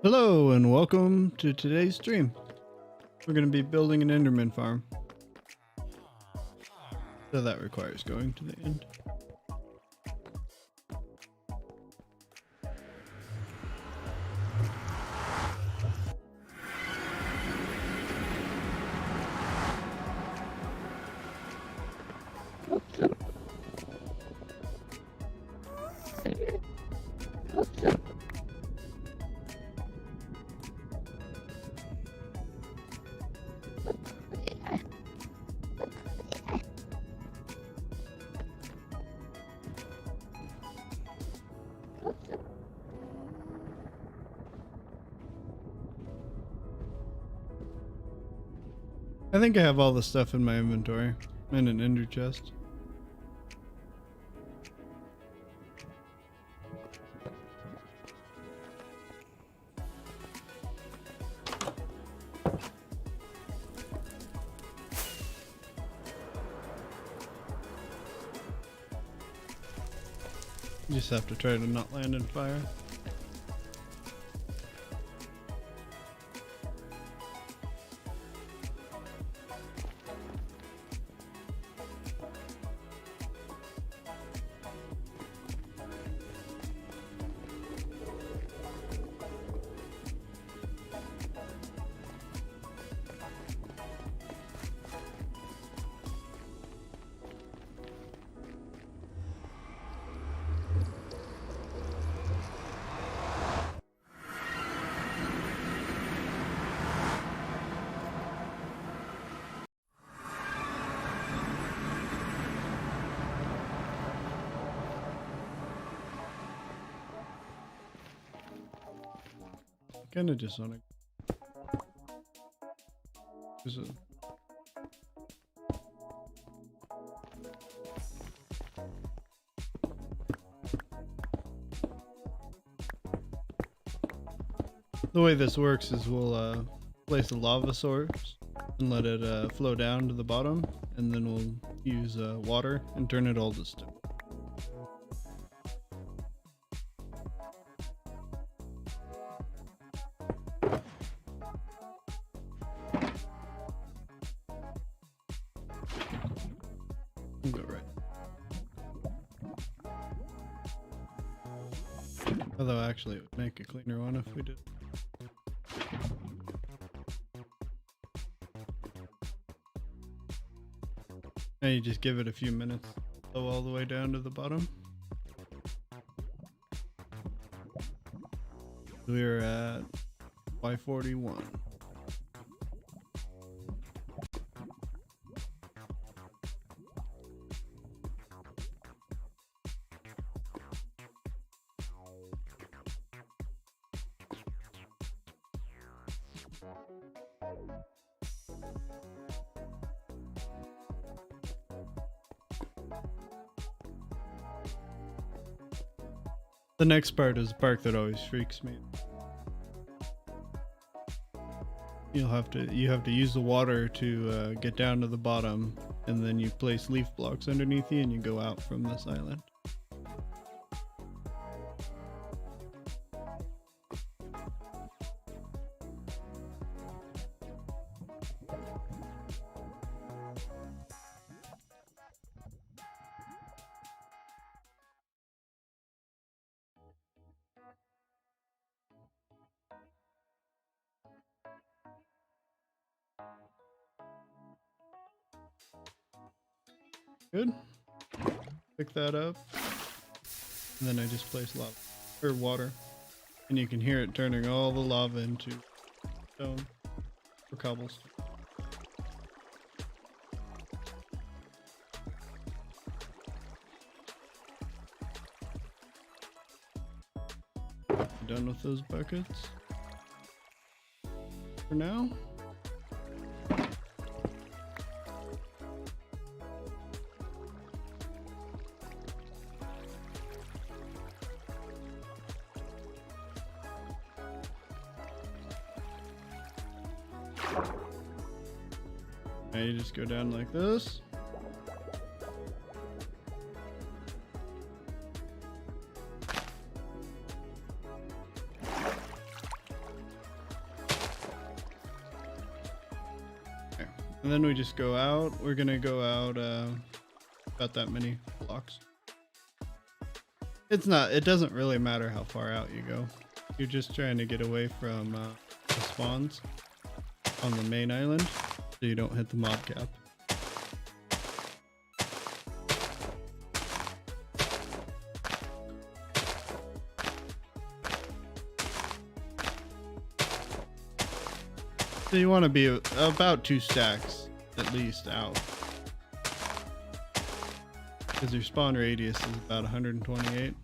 Hello and welcome to today's stream. We're going to be building an Enderman farm. So that requires going to the end. I think I have all the stuff in my inventory and an ender chest. You just have to try to not land in fire. Kind of just want to. The way this works is we'll place a lava source and let it flow down to the bottom, and then we'll use water and turn it all to stone. Go right. Although actually it would make a cleaner one if we did. And you just give it a few minutes, flow all the way down to the bottom. We're at Y41. The next part is the part that always freaks me. You have to use the water to get down to the bottom, and then you place leaf blocks underneath you and you go out from this island. Good. Pick that up, and then I just place lava or water, and you can hear it turning all the lava into stone or cobblestone. Done with those buckets for now. Now you just go down like this. And then we just go out. We're gonna go out about that many blocks. It doesn't really matter how far out you go. You're just trying to get away from the spawns on the main island so you don't hit the mob cap. So you want to be about 2 stacks at least out, because your spawn radius is about 128.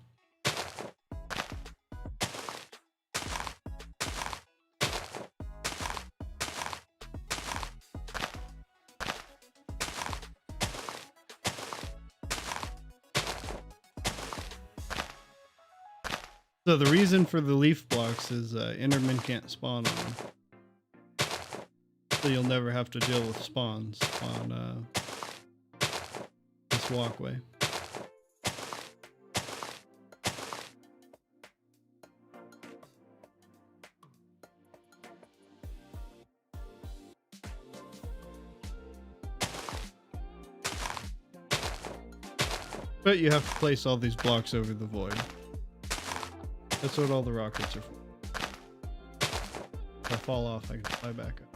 So the reason for the leaf blocks is Enderman can't spawn on them. So you'll never have to deal with spawns on this walkway. But you have to place all these blocks over the void. That's what all the rockets are for. If I fall off, I can fly back up.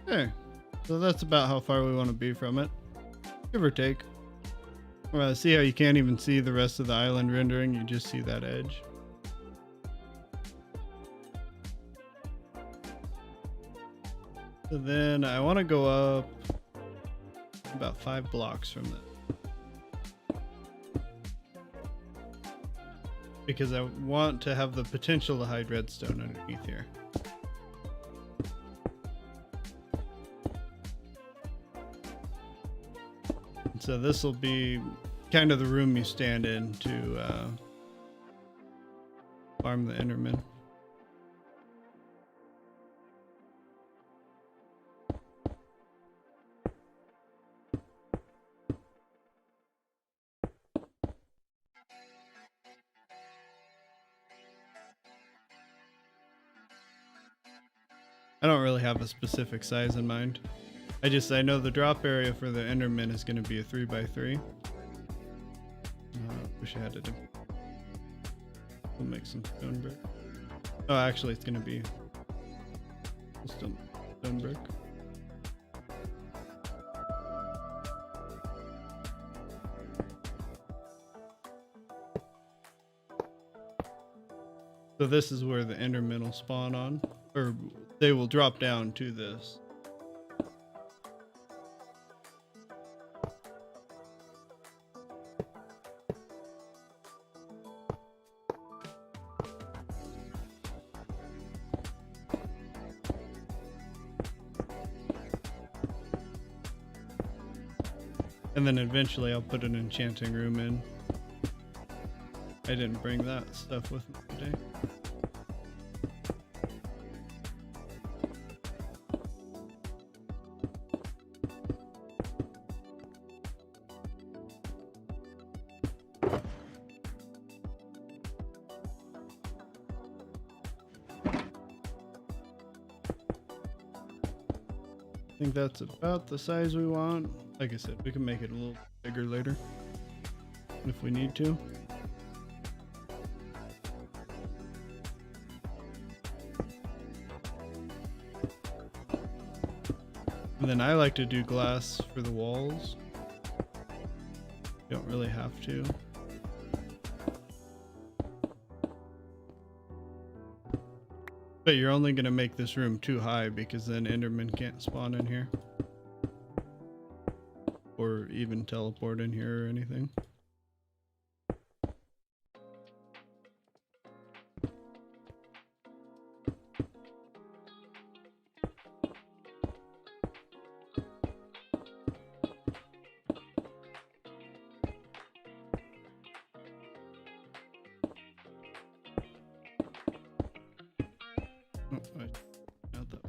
Okay, so that's about how far we want to be from it, give or take. See how you can't even see the rest of the island rendering, you just see that edge. So then I want to go up about 5 blocks from that, because I want to have the potential to hide redstone underneath here. So this will be kind of the room you stand in to farm the Enderman. I don't really have a specific size in mind. I know the drop area for the Enderman is going to be a 3x3. Wish I had it. We'll make some stone brick. Oh, actually, it's going to be just a stone brick. So this is where the Enderman will spawn on, or they will drop down to this. And then eventually I'll put an enchanting room in. I didn't bring that stuff with me today. think that's about the size we want. Like I said, we can make it a little bigger later if we need to. And then I like to do glass for the walls. You don't really have to. But you're only going to make this room too high because then Enderman can't spawn in here. Or even teleport in here or anything. Not that.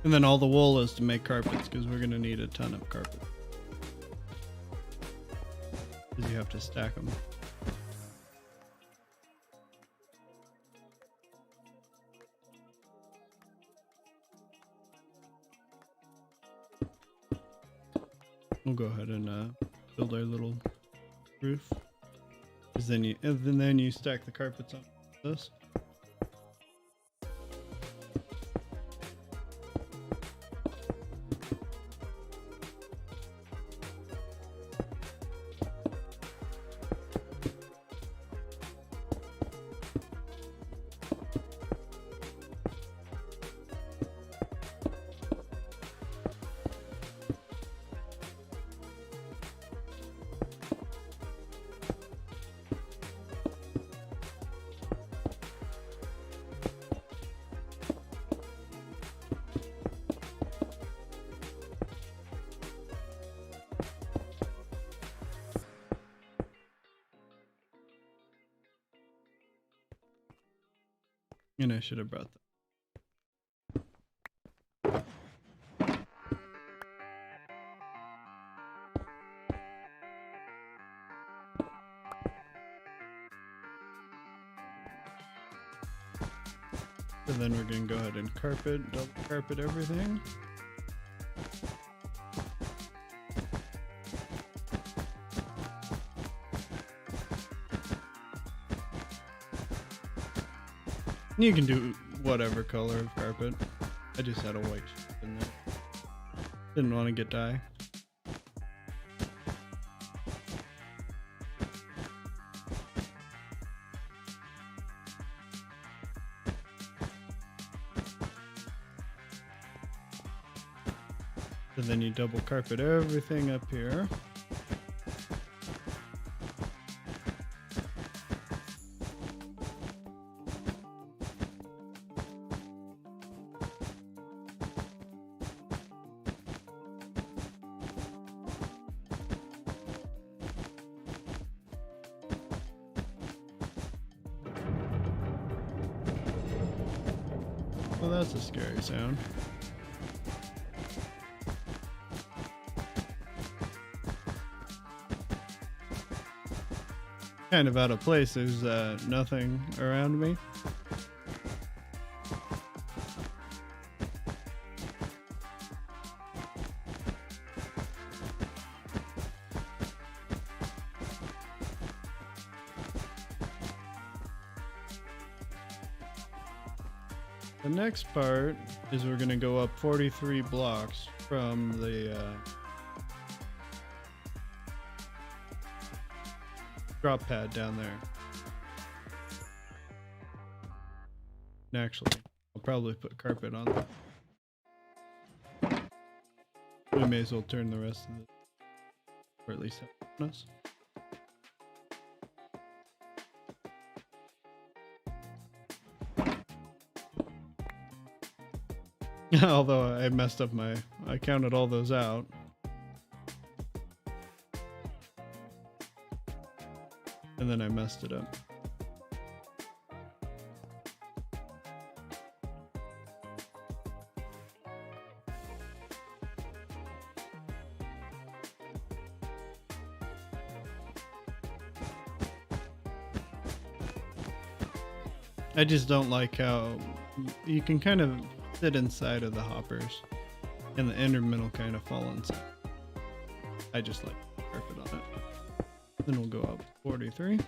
And then all the wool is to make carpets because we're going to need a ton of carpet. Because you have to stack them. We'll go ahead and build our little roof. Because then you stack the carpets on this. And I should have brought that. And then we're going to go ahead and double carpet everything. You can do whatever color of carpet. I just had a white strip in there. Didn't want to get dye. And then you double carpet everything up here. Well, that's a scary sound. Kind of out of place. There's nothing around me. The next part is we're going to go up 43 blocks from the drop pad down there. And actually, I'll probably put carpet on that. We may as well turn the rest of it, or at least have us. Although I messed up I counted all those out. And then I messed it up. I just don't like how you can kind of sit inside of the hoppers and the Enderman will kind of fall inside. I just like carpet on it. Then we'll go up 43.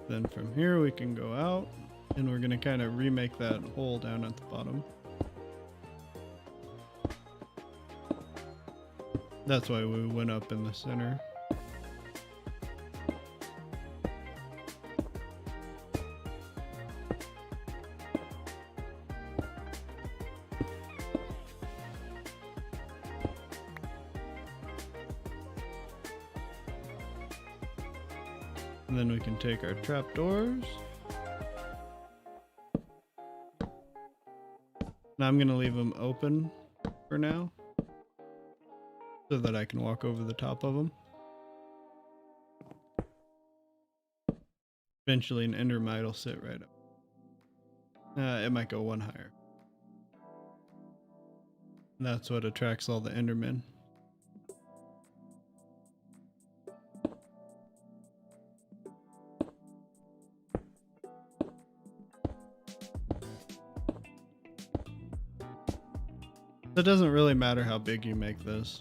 Then from here we can go out and we're going to kind of remake that hole down at the bottom. That's why we went up in the center. And then we can take our trapdoors. Now I'm going to leave them open for now so that I can walk over the top of them. Eventually an endermite will sit right up. It might go one higher. And that's what attracts all the endermen. It doesn't really matter how big you make this.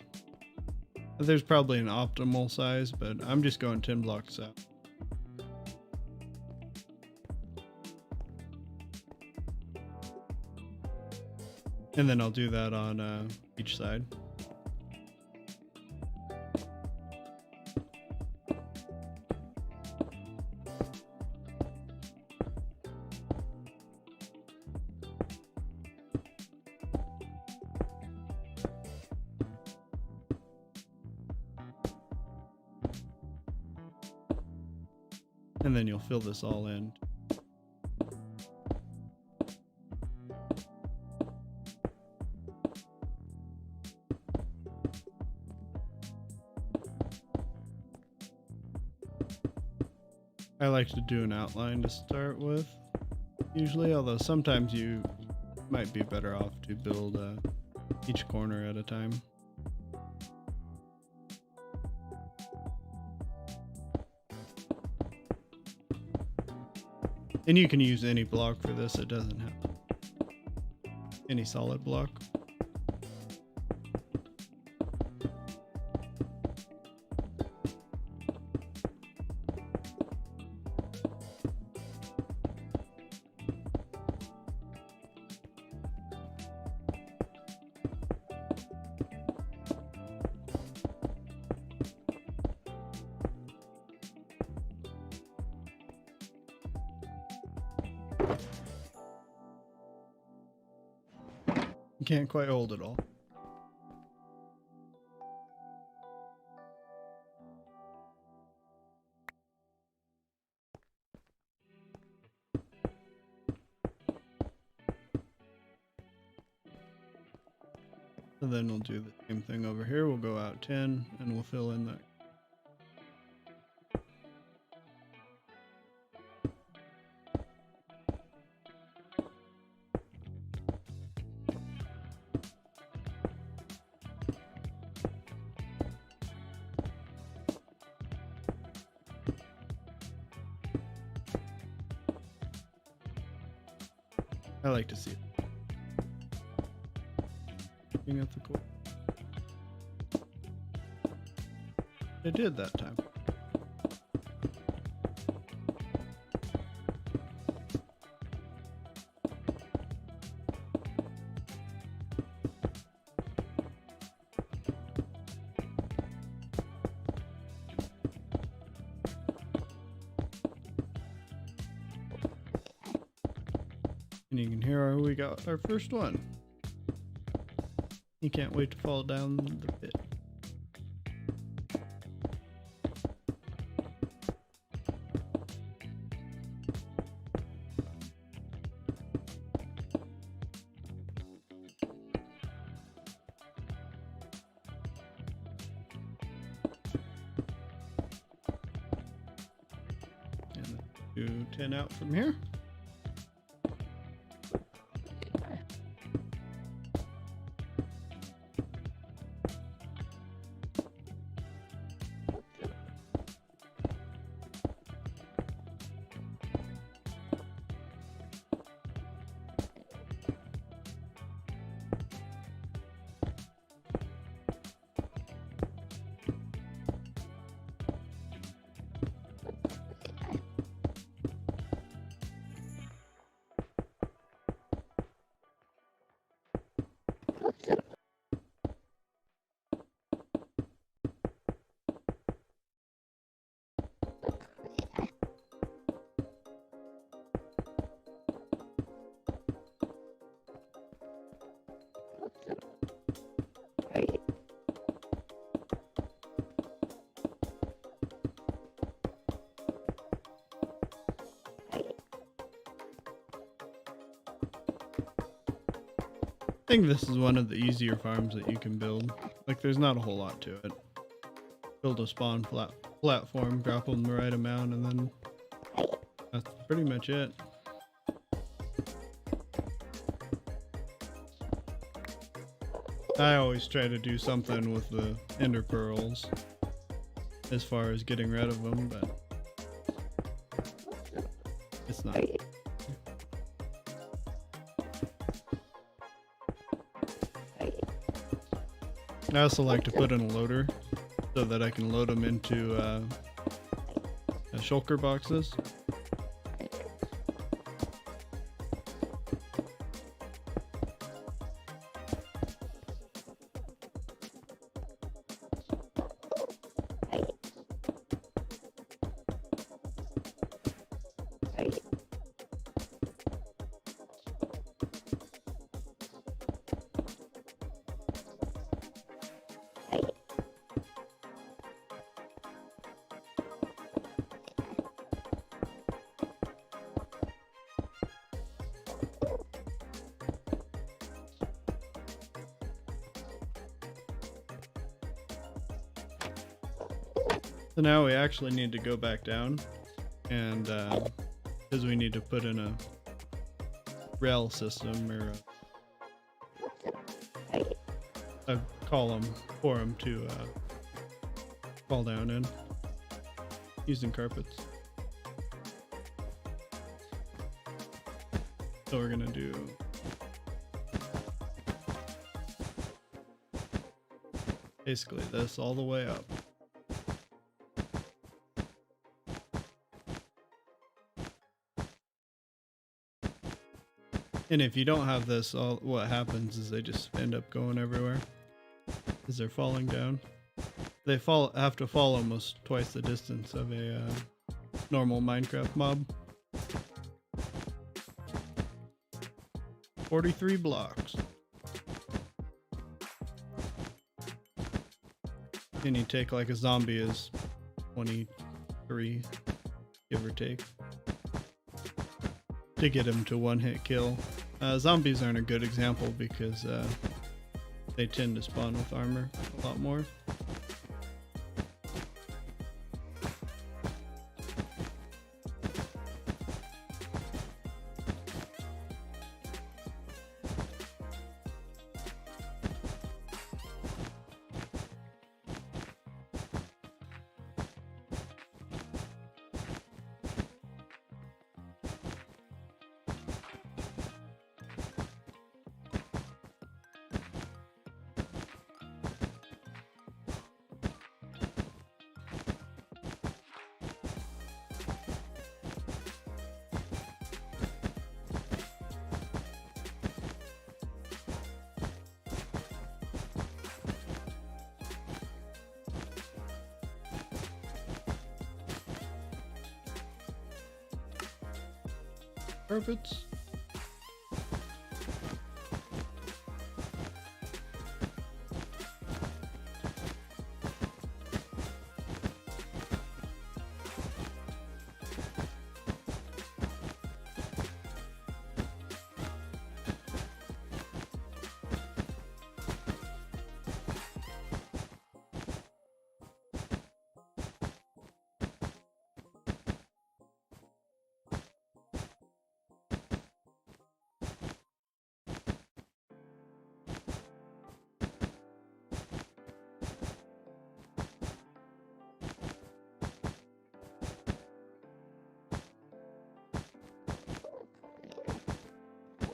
There's probably an optimal size, but I'm just going 10 blocks out. And then I'll do that on each side. And then you'll fill this all in. I like to do an outline to start with, usually, although sometimes you might be better off to build each corner at a time. And you can use any block for this, it doesn't have any solid block. You can't quite hold it all. So then we'll do the same thing over here. We'll go out 10 and we'll fill in that. I like to see it. Looking at the core. It did that time. And you can hear we got our first one. You can't wait to fall down the pit. And do 10 out from here. I think this is one of the easier farms that you can build. Like, there's not a whole lot to it. Build a spawn platform, drop them the right amount, and then that's pretty much it. I always try to do something with the ender pearls as far as getting rid of them, but it's not. I also like to put in a loader so that I can load them into shulker boxes. So now we actually need to go back down, and because we need to put in a rail system or a column for them to fall down in using carpets. So we're gonna do basically this all the way up. And if you don't have this, what happens is they just end up going everywhere as they're falling down. They have to fall almost twice the distance of a normal Minecraft mob. 43 blocks. And you take like a zombie is 23, give or take, to get him to one-hit kill. Zombies aren't a good example because they tend to spawn with armor a lot more. Carpets.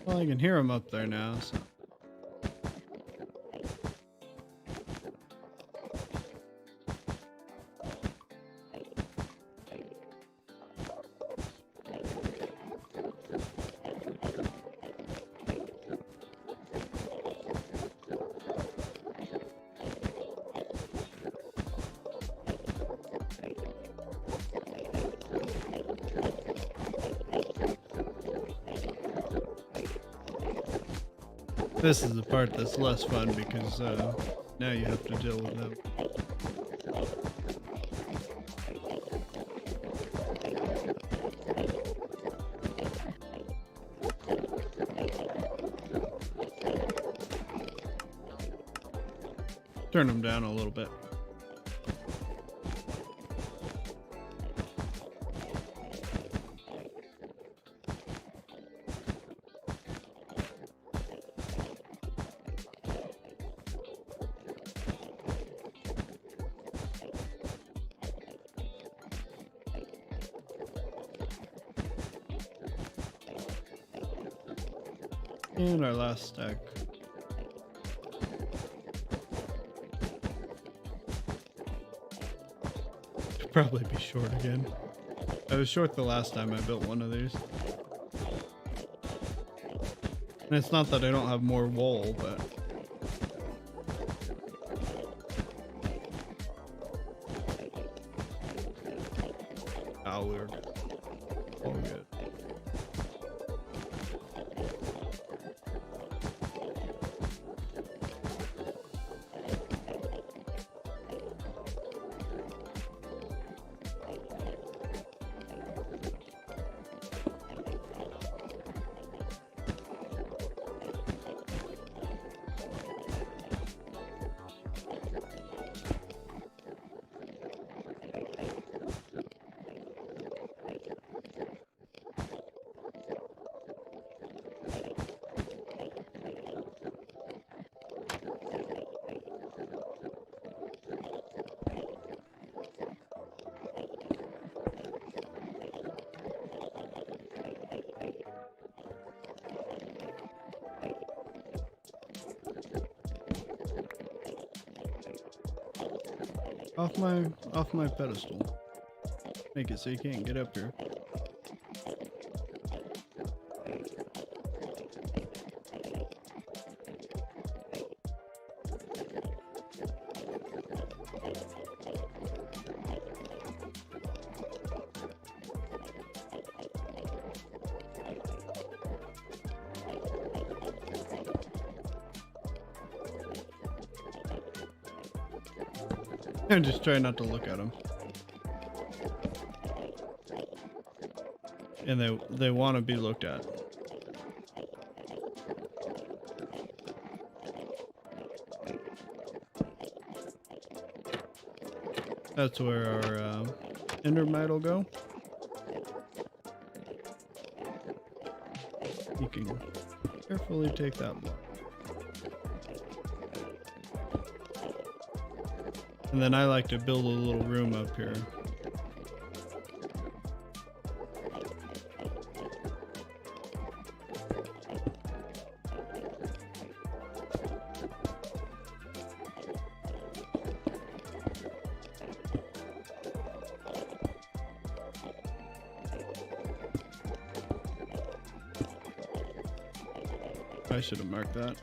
Well, I can hear them up there now, so. This is the part that's less fun because now you have to deal with them. Turn them down a little bit. And our last stack. Should probably be short again. I was short the last time I built one of these. And it's not that I don't have more wool, but... Oh, we're good. All good. Off my pedestal. Make it so you can't get up here. I'm just trying not to look at them. And they want to be looked at. That's where our Endermite will go. You can carefully take that block. And then I like to build a little room up here. I should have marked that.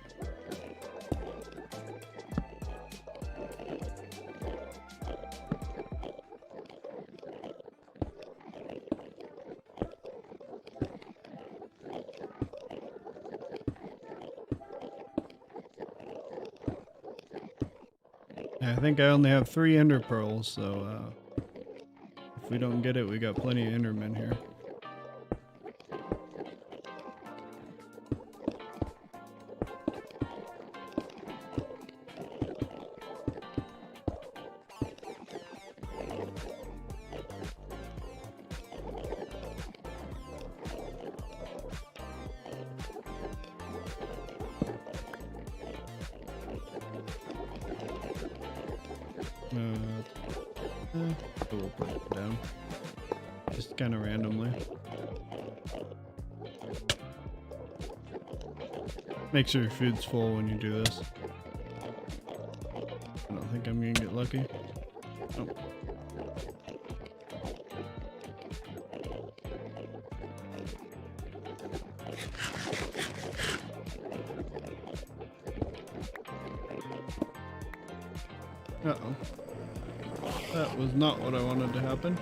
I think I only have 3 ender pearls, so if we don't get it, we got plenty of endermen here. We'll put it down just kind of randomly. Make sure your food's full when you do this. I don't think I'm gonna get lucky. Nope. Uh-oh. That was not what I wanted to happen.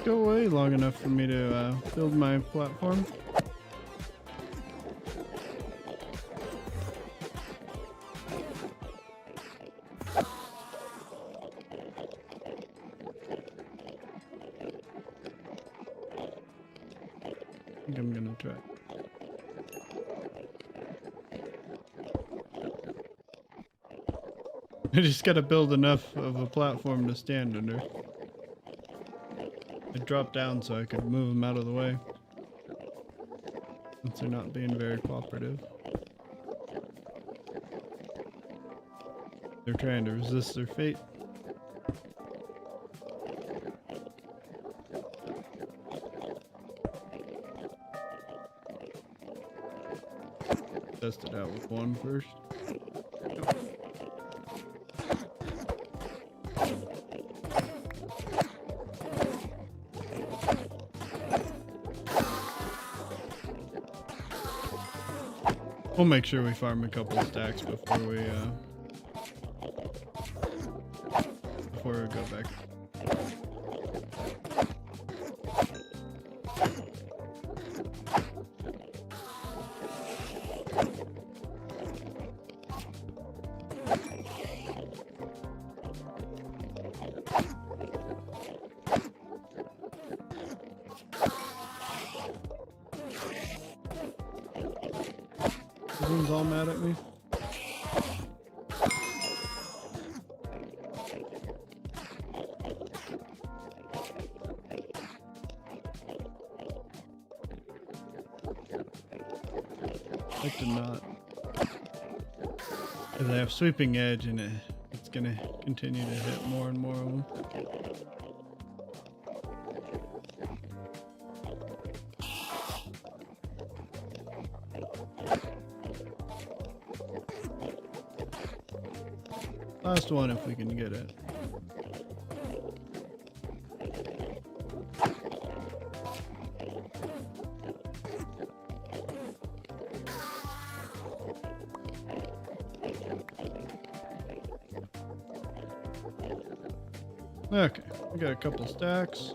Go away long enough for me to build my platform. I think I'm gonna try. I just gotta build enough of a platform to stand under. I dropped down so I could move them out of the way, since they're not being very cooperative. They're trying to resist their fate. Test it out with one first. We'll make sure we farm a couple stacks before we go back. Everyone's all mad at me. I did not. Because I have sweeping edge and it's gonna continue to hit more and more of them. Last one if we can get it. Okay, we got a couple stacks.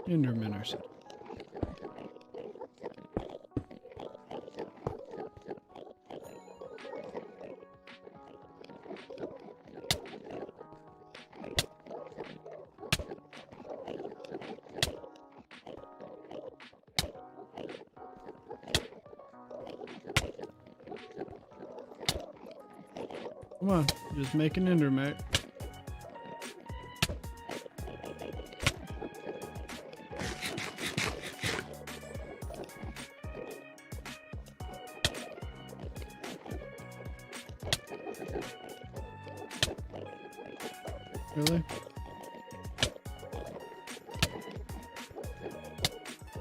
Enderman or something. Come on, just make an Enderman. Really?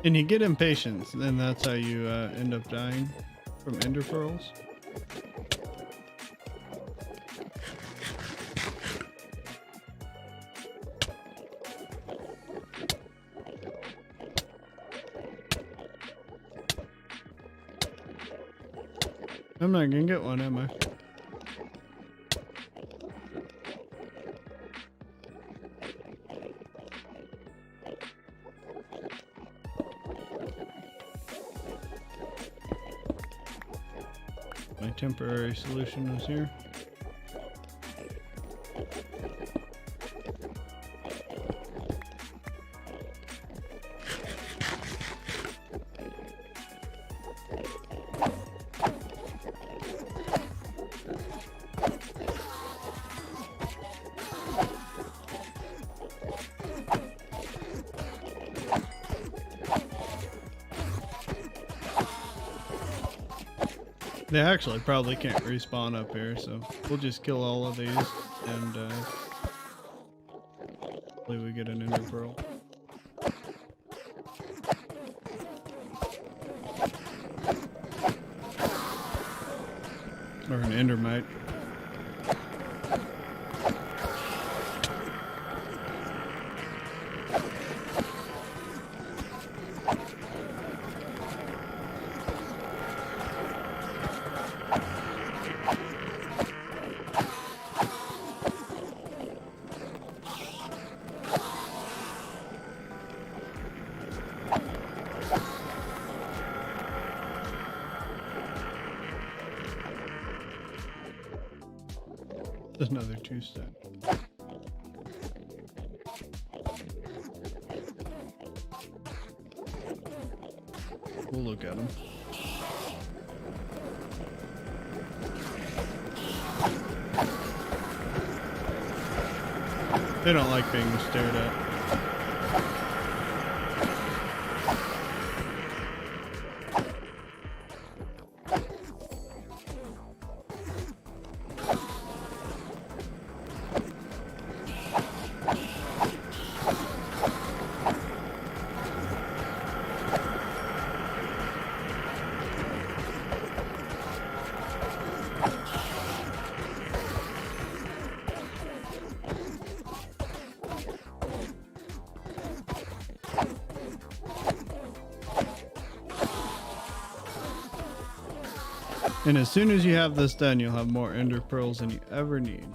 And you get impatient, and that's how you end up dying from ender pearls. I'm not gonna get one, am I? My temporary solution was here. They actually probably can't respawn up here, so we'll just kill all of these and hopefully we get an ender pearl. Or an endermite. Another 2-stack. We'll look at them. They don't like being stared at. And as soon as you have this done, you'll have more ender pearls than you ever need.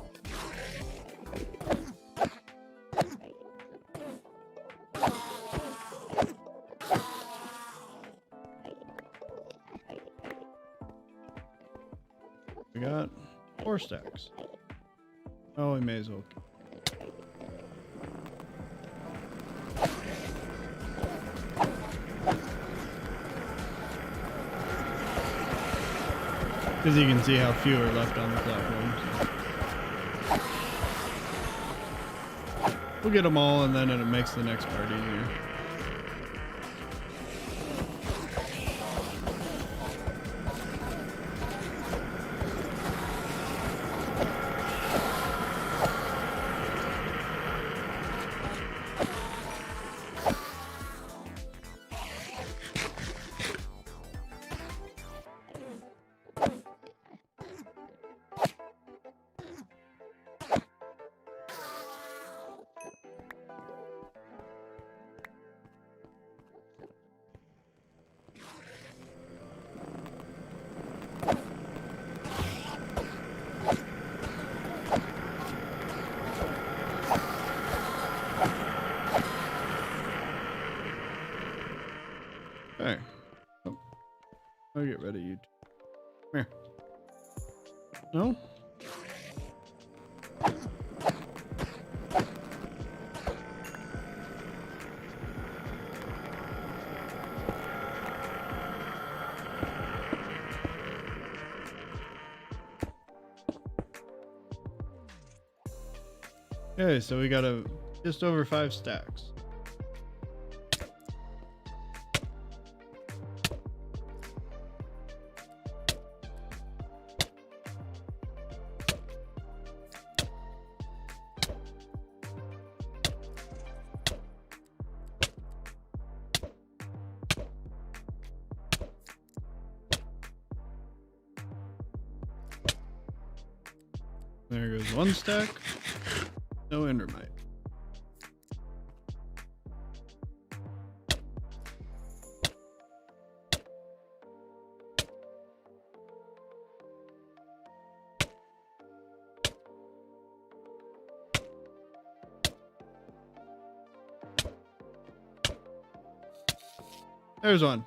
We got 4 stacks. Oh, we may as well. Because you can see how few are left on the platform. So. We'll get them all and then it makes the next part easier. Okay. Oh. I'll get rid of you. Come here. No? Okay, so we got just over 5 stacks. There goes 1 stack. No endermite. There's one.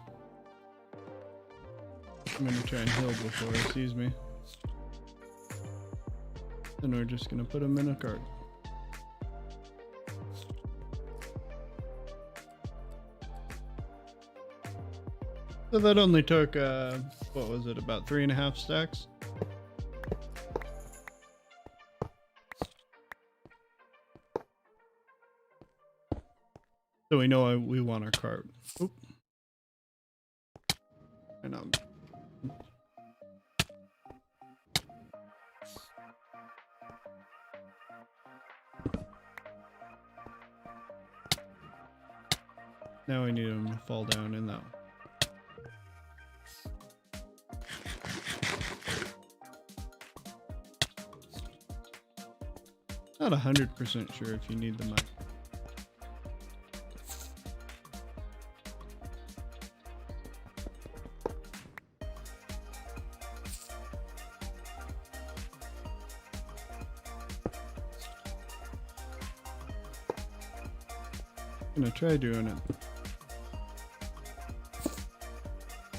I'm gonna try and heal before he sees me. Then we're just gonna put him in a cart. So that only took, what was it, about 3.5 stacks? So we know we want our cart. Oop. And now we need him to fall down in that. Not 100% sure if you need the mic. I'm gonna try doing it.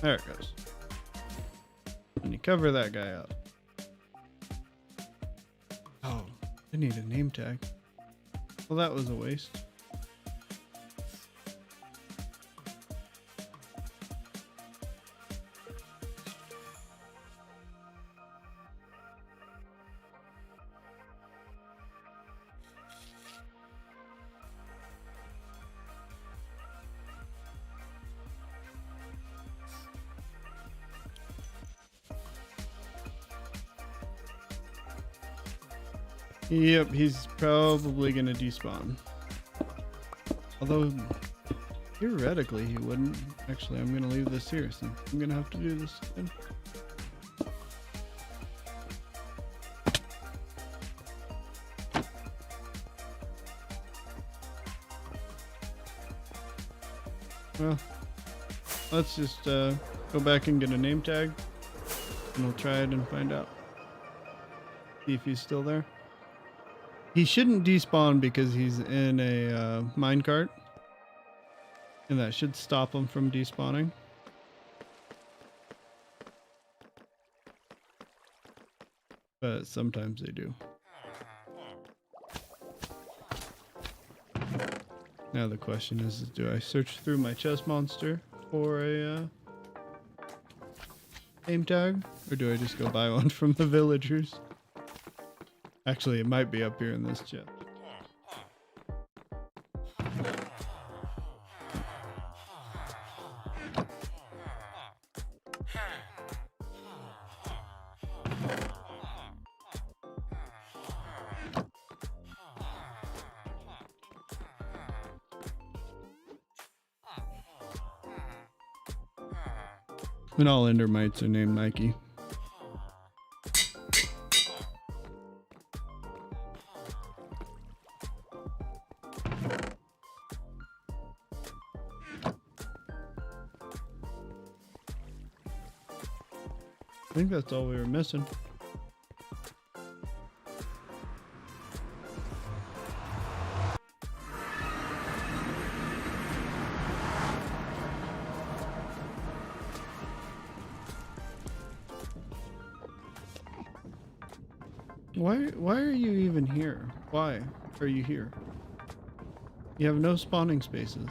There it goes. And you cover that guy up. Oh, I need a name tag. Well, that was a waste. Yep, he's probably gonna despawn. Although, theoretically he wouldn't. Actually, I'm gonna leave this here, so I'm gonna have to do this again. Well, let's just go back and get a name tag, and we'll try it and find out. See if he's still there. He shouldn't despawn because he's in a minecart, and that should stop him from despawning. But sometimes they do. Now the question is do I search through my chest monster for a name tag, or do I just go buy one from the villagers? Actually, it might be up here in this chest. And all Endermites are named Nike. I think that's all we were missing. Why are you even here? Why are you here? You have no spawning spaces.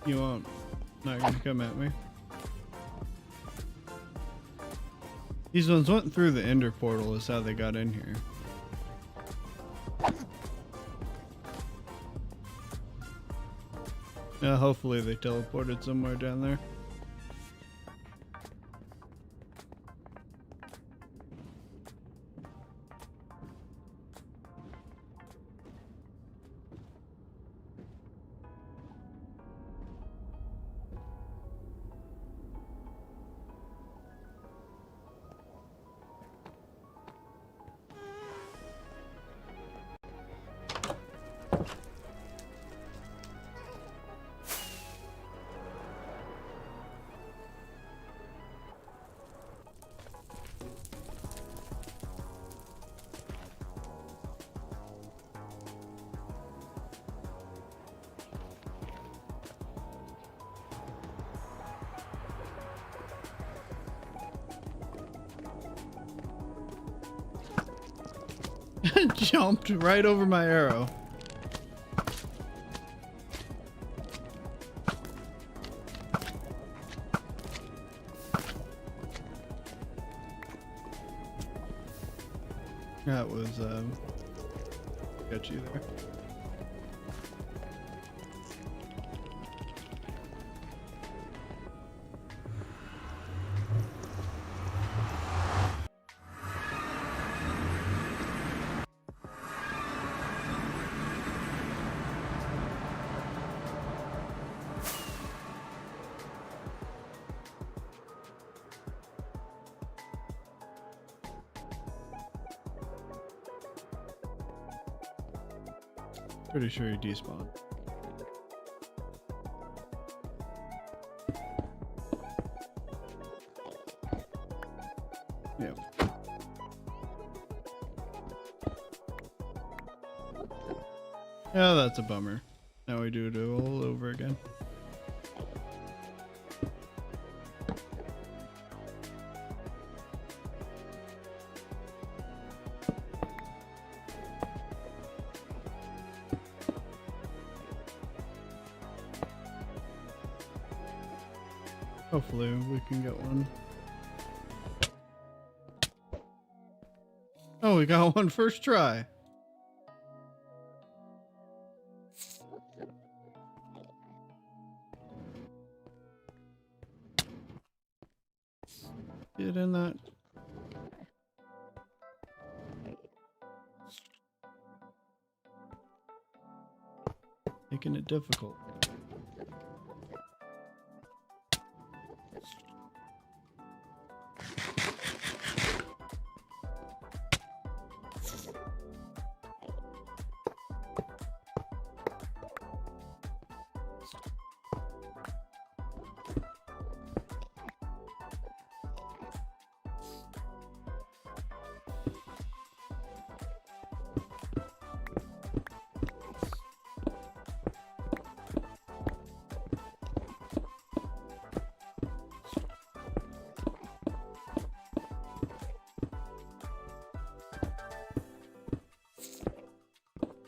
You won't. Not gonna come at me. These ones went through the ender portal is how they got in here. Hopefully they teleported somewhere down there. Jumped right over my arrow. That was got you there. Pretty sure he despawned. Yep. Yeah, that's a bummer. Now we do it all over again. Hopefully we can get one. Oh, we got one first try. Get in that. Making it difficult.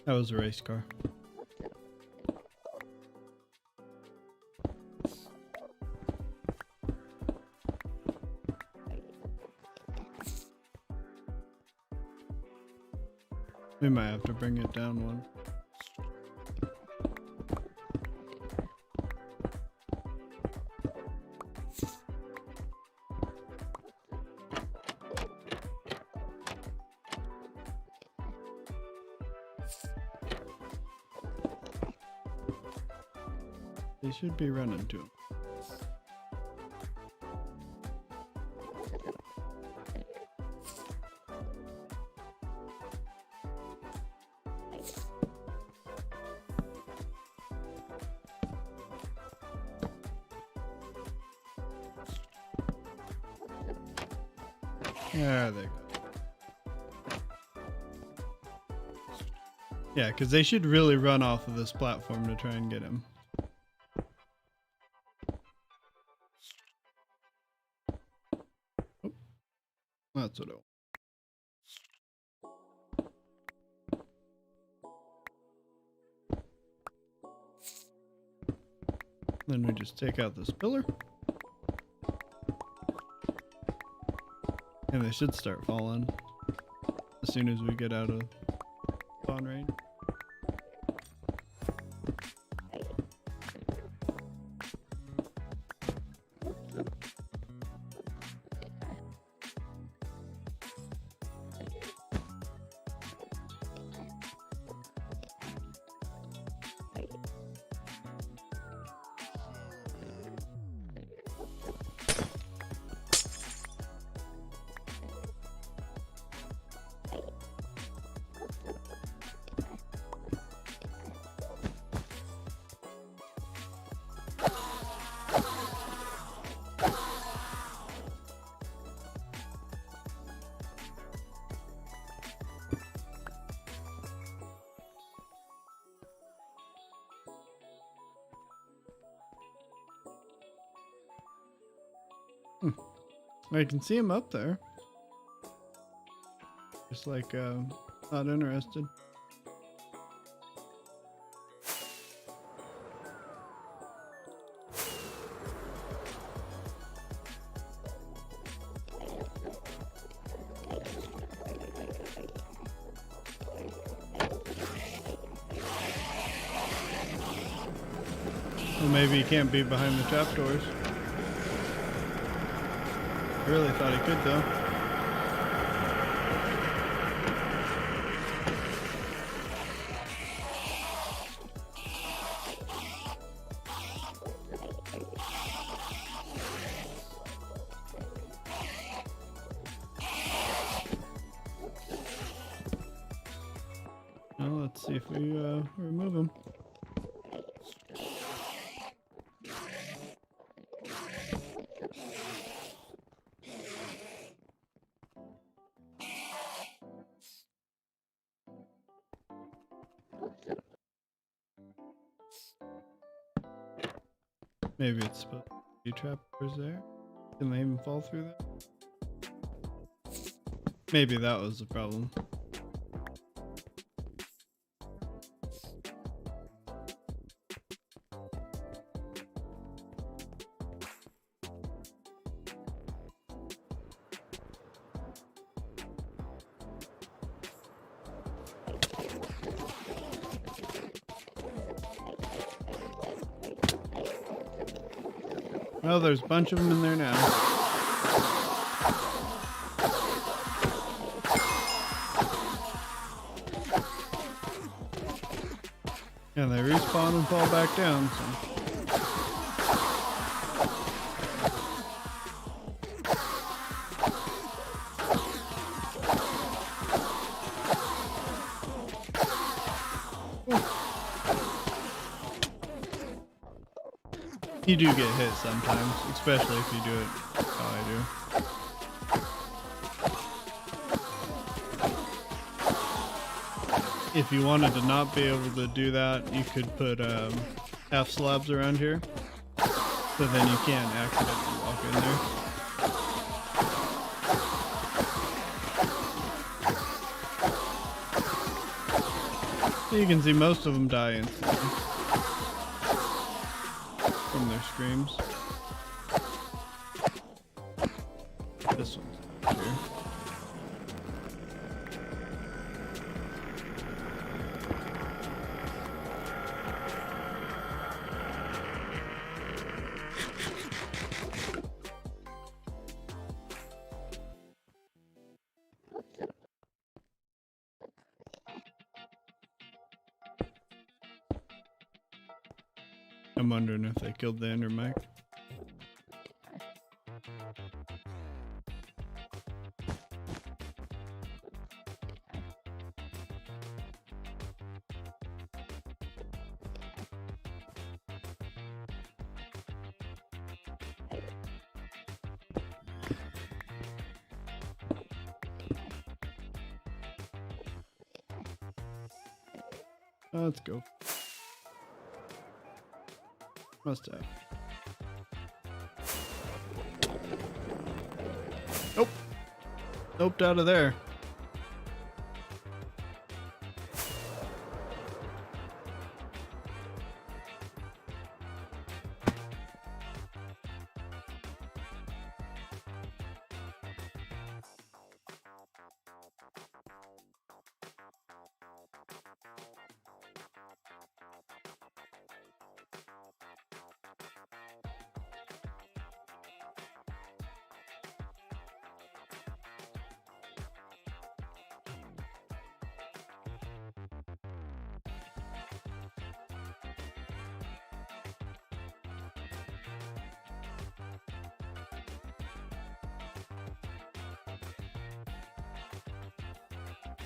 That was a race car. We might have to bring it down one. They should be running to him. There they go. Yeah, because they should really run off of this platform to try and get him. Oh, that's what I want. Then we just take out this pillar. And they should start falling as soon as we get out of spawn range. I can see him up there. Just like Not interested. Well, maybe he can't be behind the trapdoors. I really thought he could, though. Well, let's see if we remove him. Maybe it's supposed to be trappers there. Can they even fall through that? Maybe that was the problem. Well, there's a bunch of them in there now. And they respawn and fall back down, so. You do get hit sometimes, especially if you do it how I do. If you wanted to not be able to do that, you could put half slabs around here, so then you can't accidentally walk in there. You can see most of them die instantly from their screams. This one's here. I'm wondering if they killed the Enderman. Let's go. Must have. Nope. Noped out of there.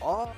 Oh.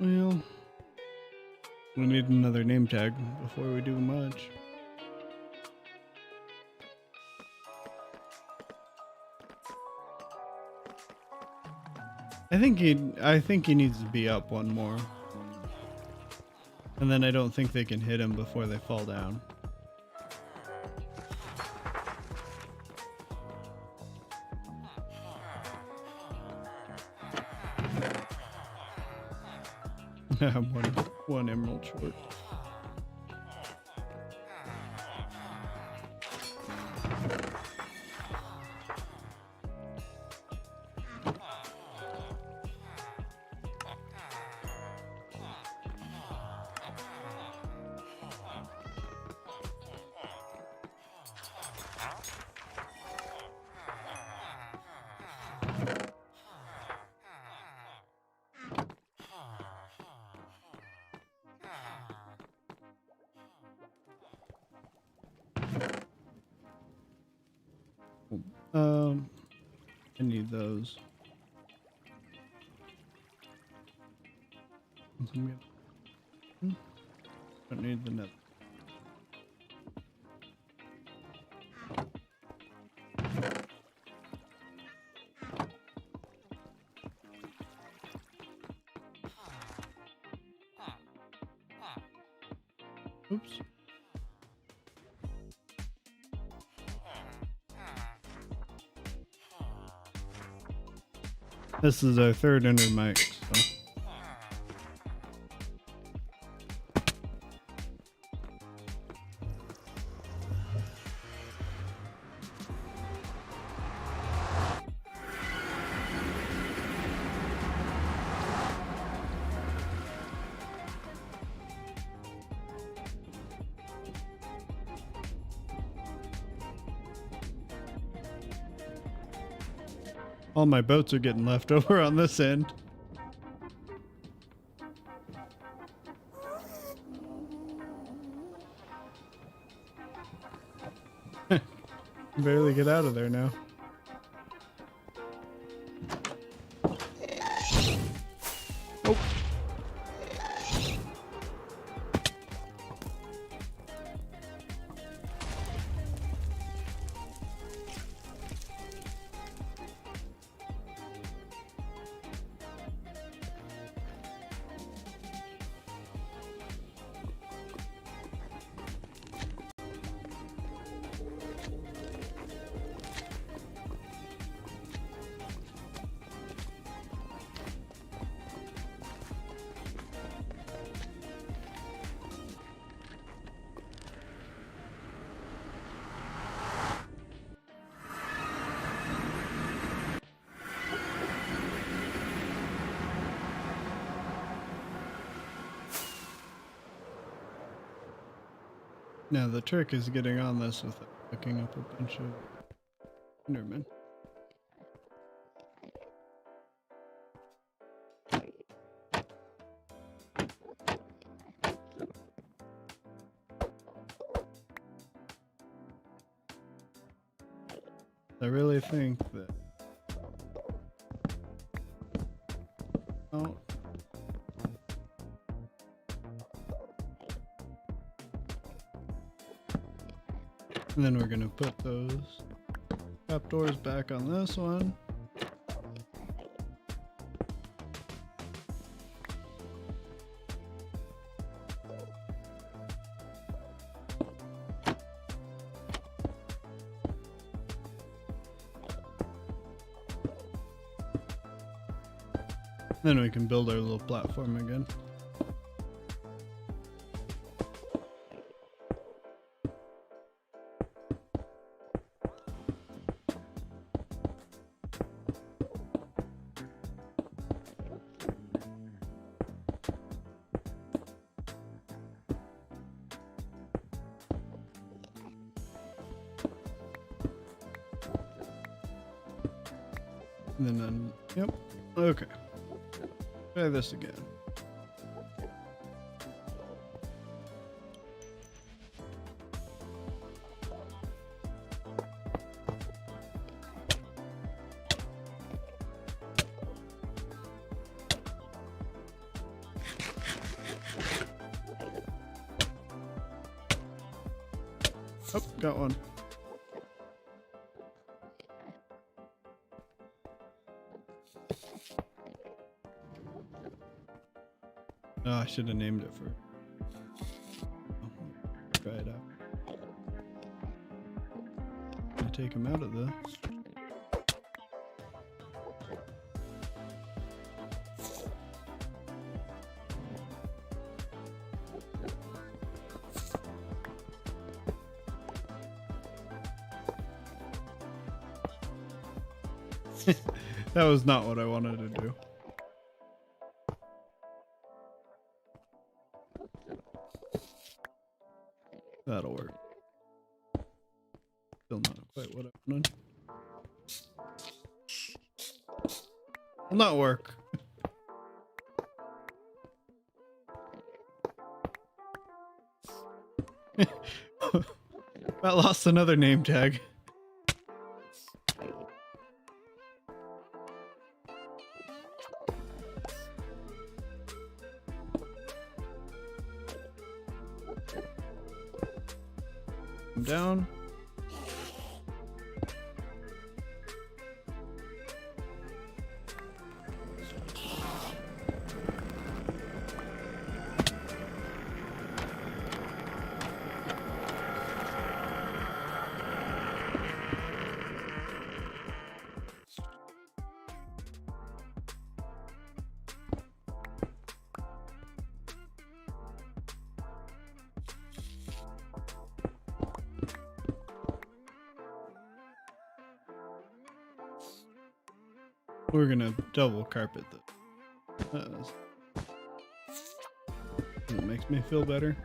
Well, we need another name tag before we do much. I think he needs to be up one more. And then I don't think they can hit him before they fall down. I'm one emerald short. I need those. Don't need the net. Oops. This is our third ender mic, so. All my boats are getting left over on this end. Barely get out of there now. Oh. Now the trick is getting on this without picking up a bunch of Endermen. I really think that. Oh. And then we're gonna put those trapdoors back on this one. Then we can build our little platform again. And then, yep, okay. Try this again. Oh, got one. Oh, I should have named it for. Oh, try it out. I take him out of this. That was not what I wanted to do. That'll work. Still not quite what I wanted. Will not work. I lost another name tag. I'm down. We're gonna double carpet this. It makes me feel better.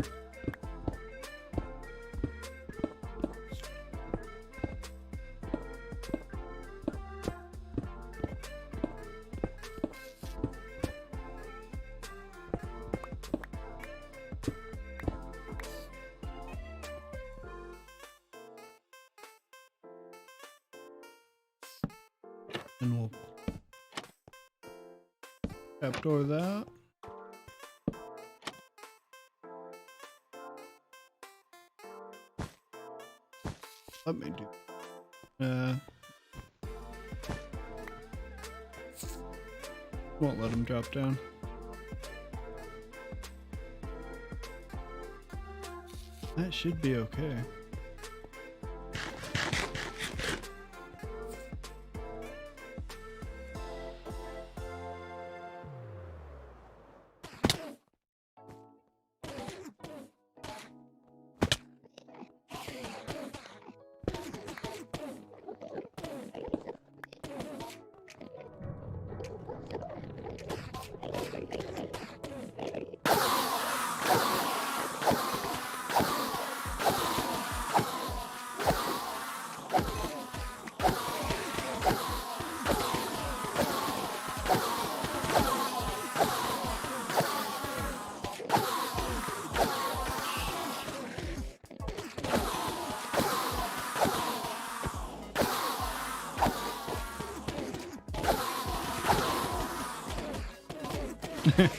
And we'll trapdoor that. Let me do. Won't let him drop down. That should be okay.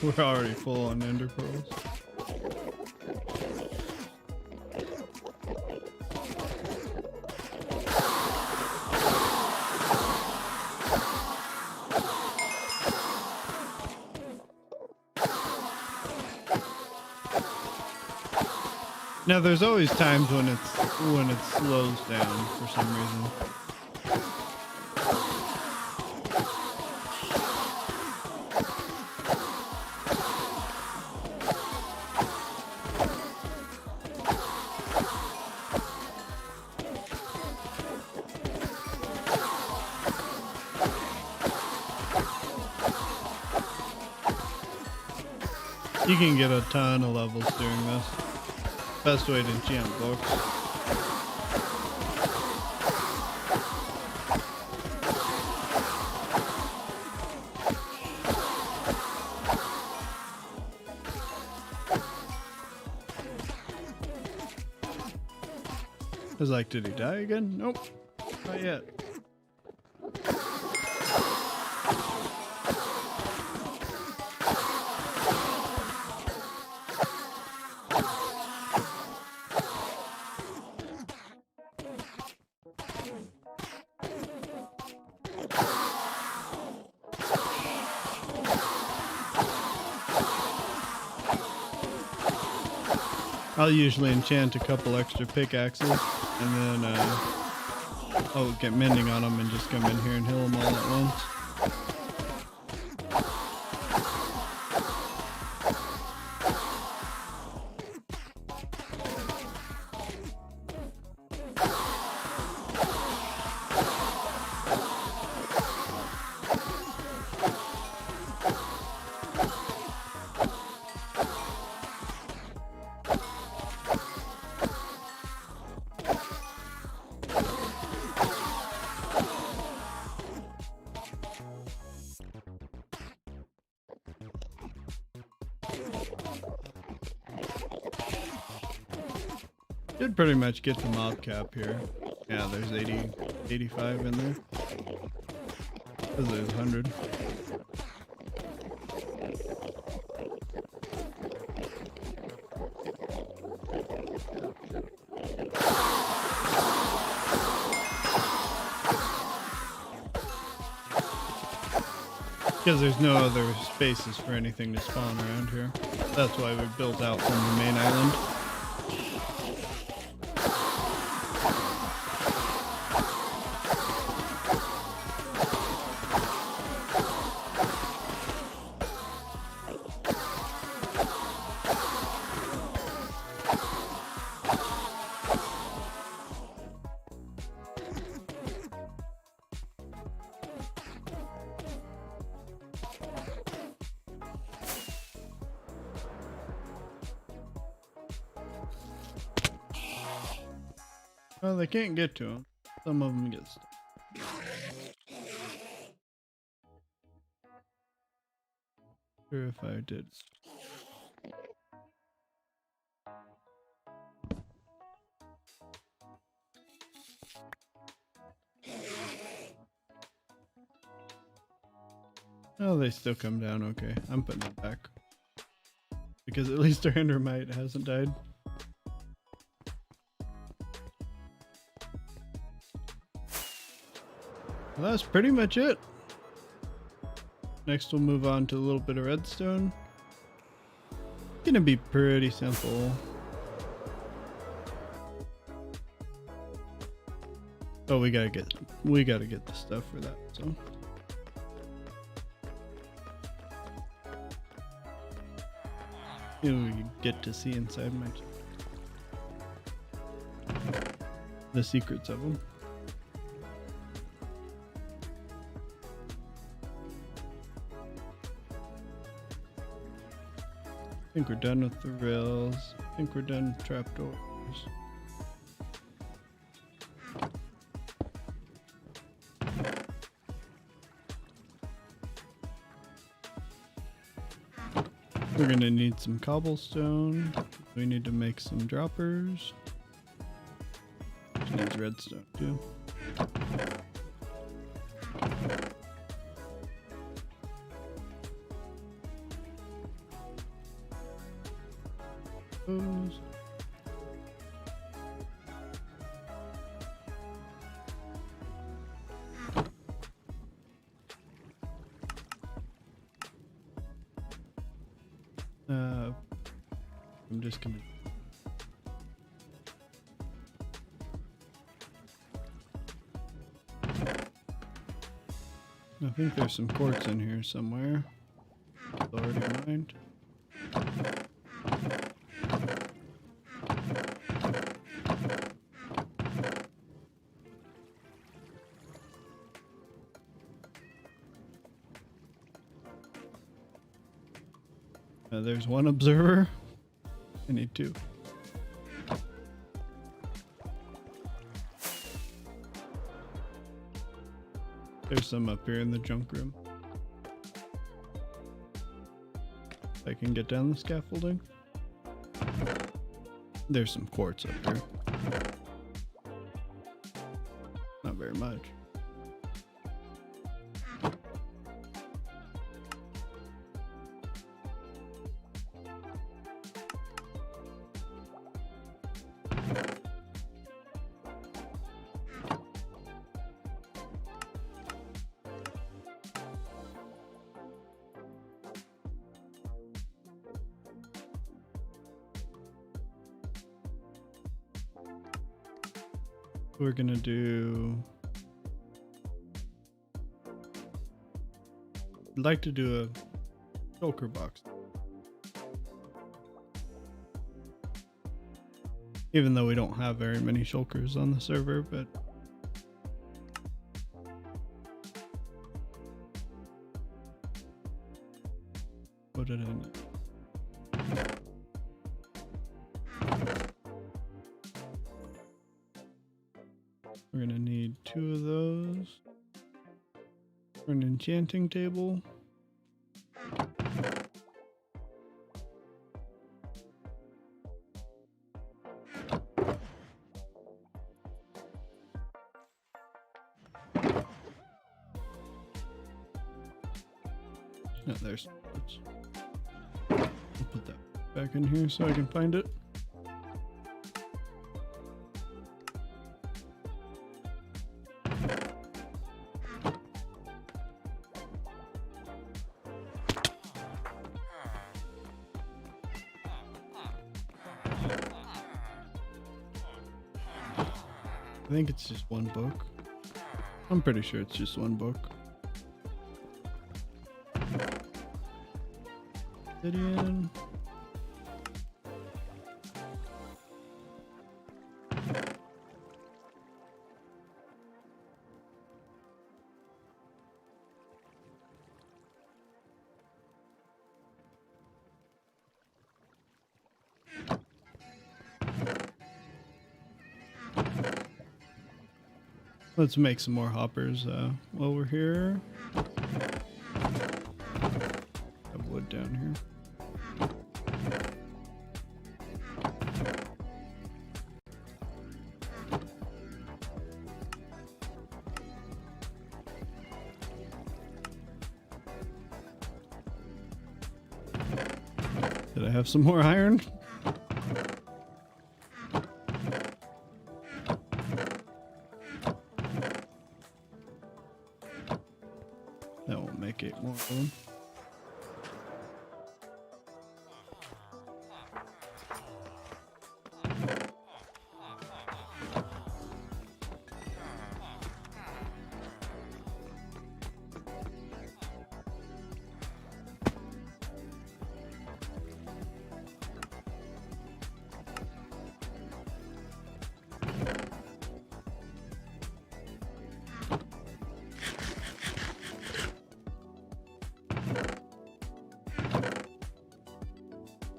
We're already full on ender pearls. Now there's always times when it slows down for some reason. You can get a ton of levels doing this. Best way to enchant books. I was like, did he die again? Nope, not yet. I'll usually enchant a couple extra pickaxes, and then I'll get mending on them and just come in here and heal them all at once. Should pretty much get the mob cap here. Yeah, there's 80, 85 in there. Because there's 100. Because there's no other spaces for anything to spawn around here. That's why we built out from the main island. Well, they can't get to them. Some of them get stuck. Sure if I did. Oh, they still come down. Okay, I'm putting it back. Because at least our Endermite hasn't died. Well, that's pretty much it. Next we'll move on to a little bit of redstone. Gonna be pretty simple. Oh, we gotta get the stuff for that, so. You get to see inside the secrets of them. I think we're done with the rails. I think we're done with trapdoors. We're gonna need some cobblestone. We need to make some droppers. Which needs redstone too. I'm just gonna. I think there's some quartz in here somewhere. It's already mined. There's one observer. I need two. There's some up here in the junk room. I can get down the scaffolding. There's some quartz up here. Not very much. We're gonna do. I'd like to do a shulker box. Even though we don't have very many shulkers on the server, but what did I need? We're gonna need 2 of those for an enchanting table. Oh, there's. I'll put that back in here so I can find it. I think it's just 1 book. I'm pretty sure it's just 1 book. Obsidian. Let's make some more hoppers while we're here. Have wood down here. Did I have some more iron? That won't make 8 more of them.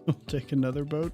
I'll take another boat.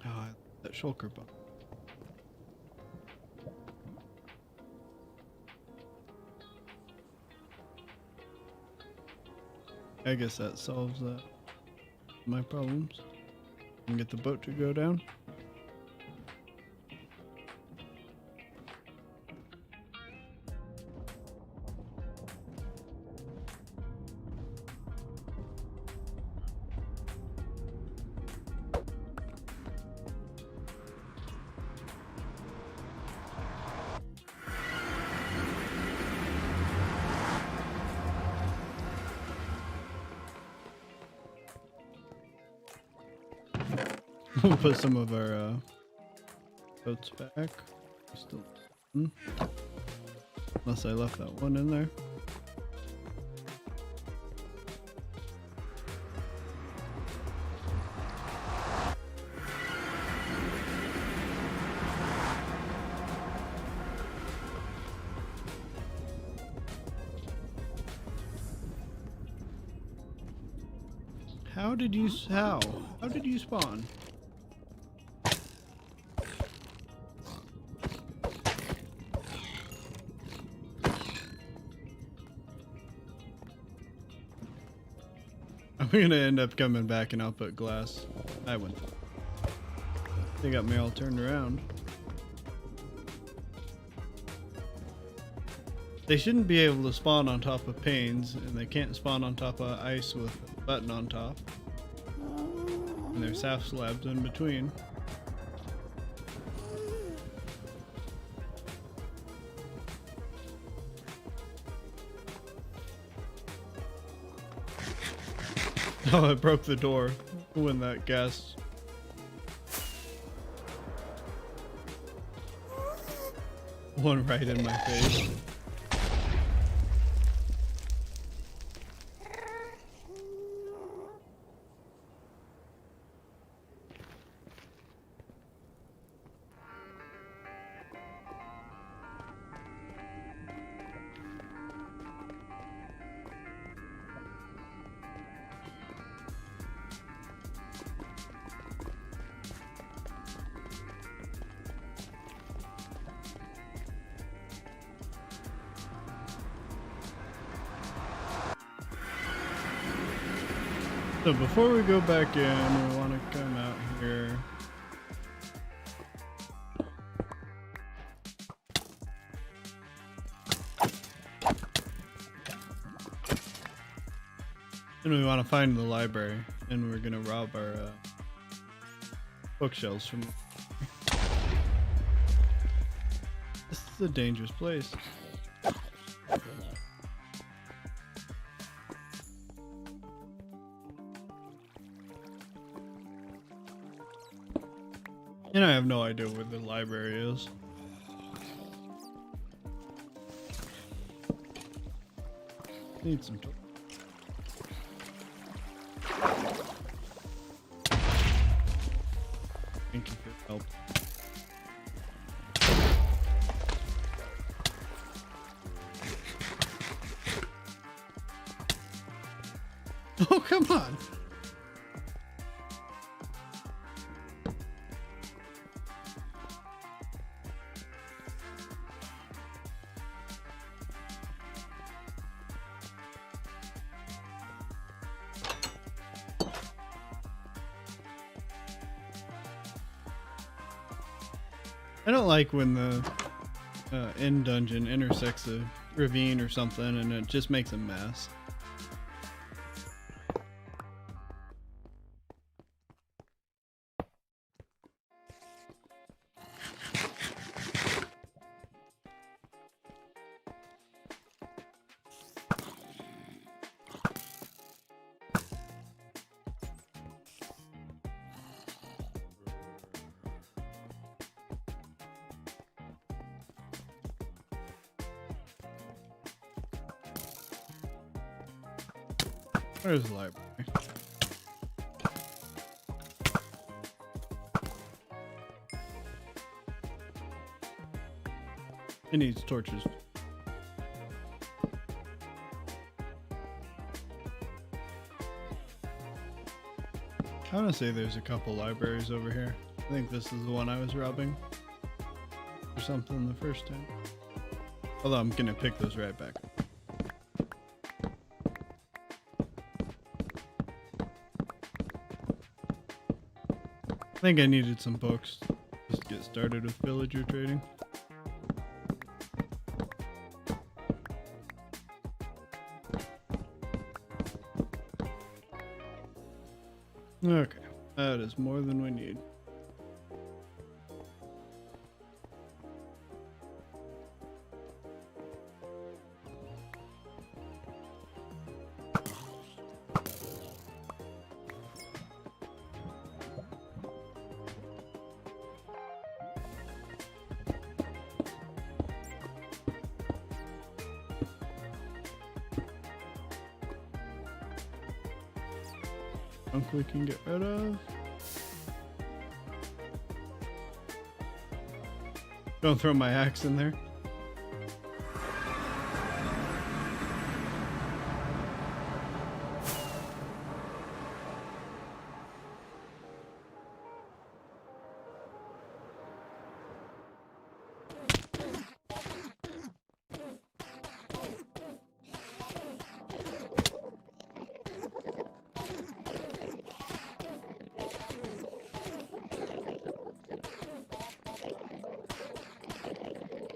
Oh, that shulker boat. I guess that solves my problems. And get the boat to go down. We'll put some of our boats back. Still, unless I left that one in there. How did you spawn? I'm gonna end up coming back and I'll put glass. I went. They got me all turned around. They shouldn't be able to spawn on top of panes, and they can't spawn on top of ice with a button on top. And there's half slabs in between. Oh, it broke the door when that gas. One right in my face. So before we go back in, we want to come out here. And we want to find the library, and we're gonna rob our bookshelves from. This is a dangerous place. And I have no idea where the library is. Need some. Thank you for your help. Oh, come on. I don't like when the end dungeon intersects a ravine or something and it just makes a mess. Where's the library? It needs torches. I want to say there's a couple libraries over here. I think this is the one I was robbing or something the first time. Although I'm gonna pick those right back. I think I needed some books just to get started with villager trading. Okay, that is more than we need. We can get rid of. Don't throw my axe in there.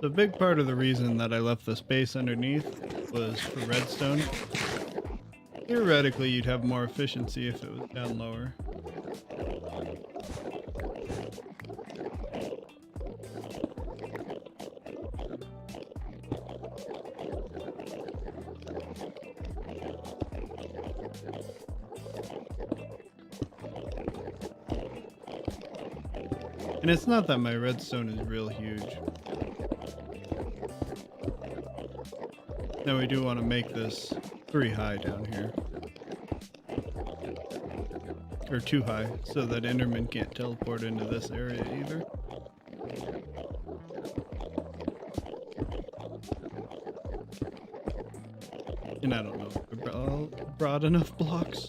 The big part of the reason that I left the space underneath was for redstone. Theoretically, you'd have more efficiency if it was down lower. And it's not that my redstone is real huge. Now we do want to make this 3 high down here. Or 2 high, so that Enderman can't teleport into this area either. And I don't know if I brought enough blocks.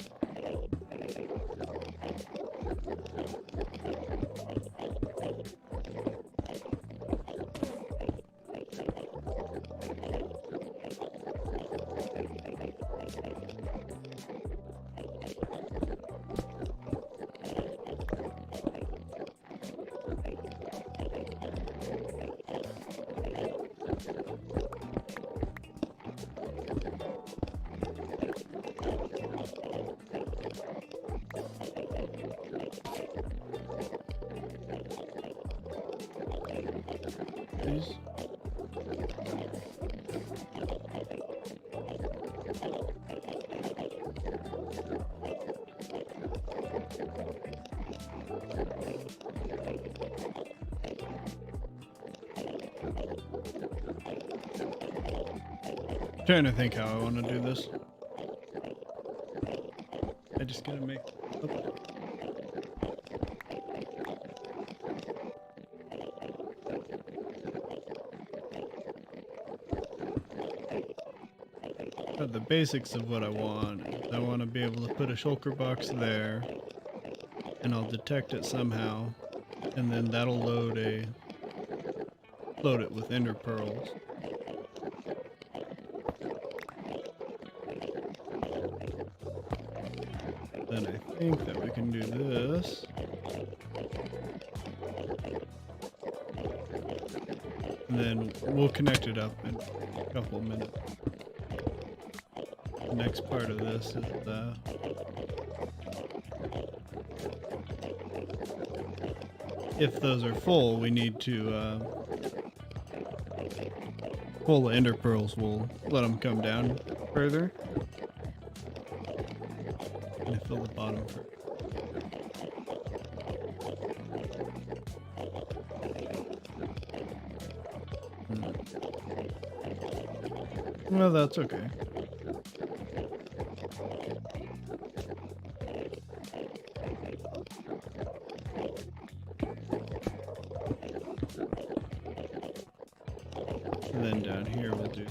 Please. Trying to think how I want to do this. I just gotta make. Oh. But the basics of what I want is I want to be able to put a shulker box there, and I'll detect it somehow, and then that'll load it with ender pearls. Then I think that we can do this. And then we'll connect it up in a couple of minutes. The next part of this is if those are full, we need to pull the ender pearls. We'll let them come down further. And fill the bottom first. Well, that's okay. And then down here we'll do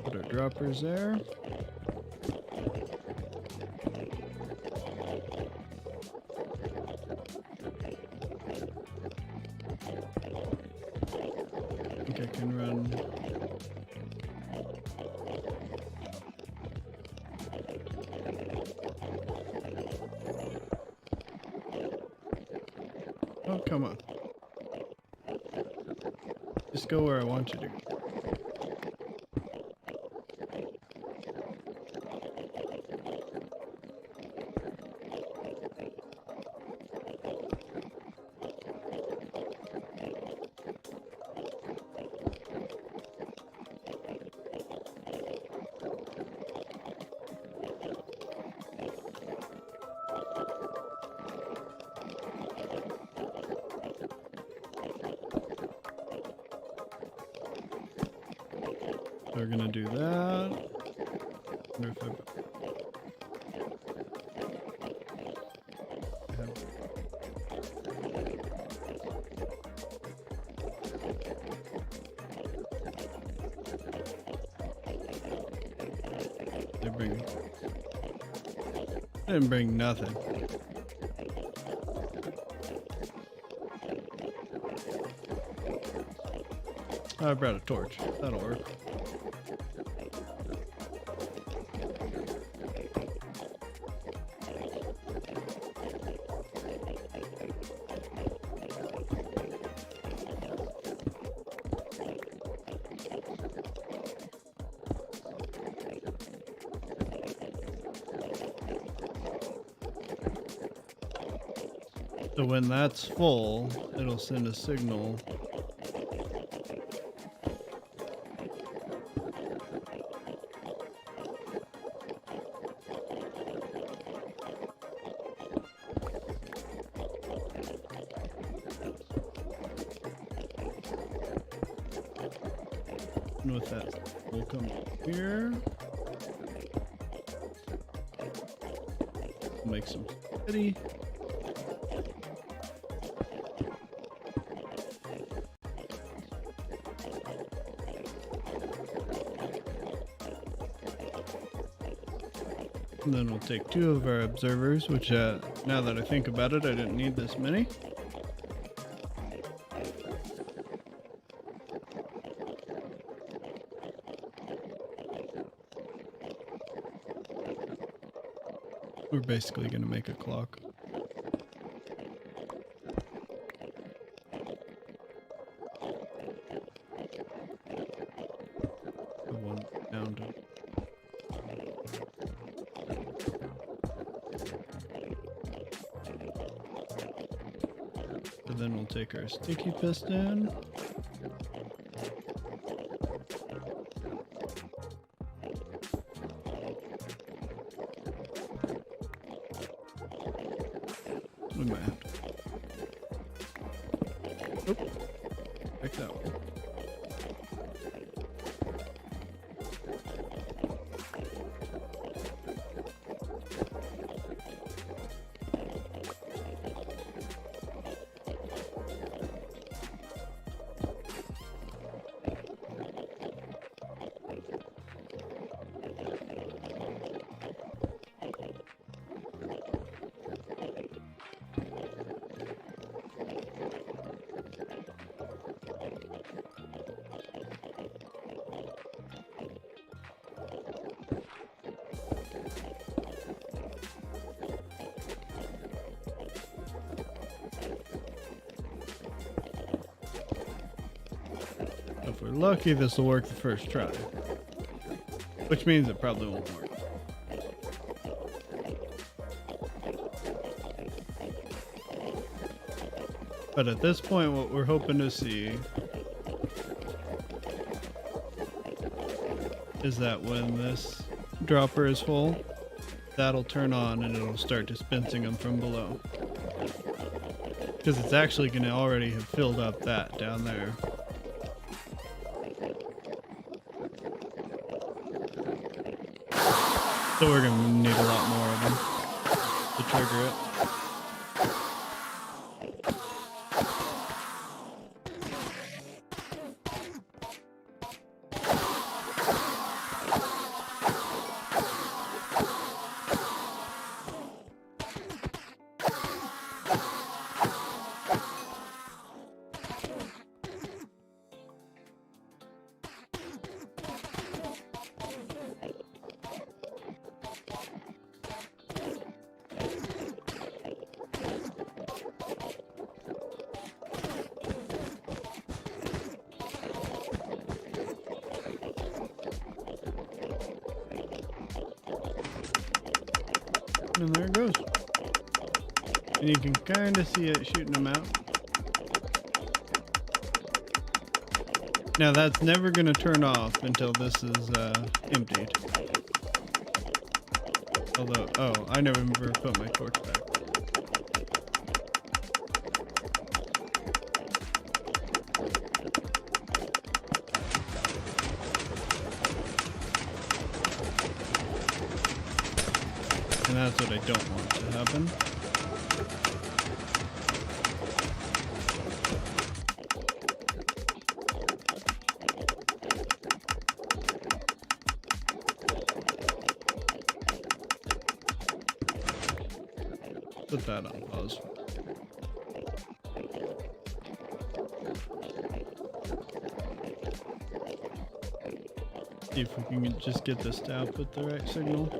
put our droppers there. I think I can run. Oh, come on. Just go where I want you to go. We're gonna do that. Wonder if I didn't bring nothing. I brought a torch. That'll work. So when that's full, it'll send a signal. And with that, we'll come here. Make some spaghetti. And then we'll take 2 of our observers, which now that I think about it, I didn't need this many. We're basically going to make a clock. The one down to. So then we'll take our sticky piston. We might have to. Oop. Pick that one. If we're lucky, this will work the first try. Which means it probably won't work. But at this point, what we're hoping to see is that when this dropper is full, that'll turn on and it'll start dispensing them from below. Because it's actually going to already have filled up that down there. So we're going to need a lot more of them to trigger it. And there it goes. And you can kind of see it shooting them out. Now that's never going to turn off until this is emptied. Although, oh, I never put my torch back. And that's what I don't want to happen. put that on pause. See if we can just get this to output the right signal.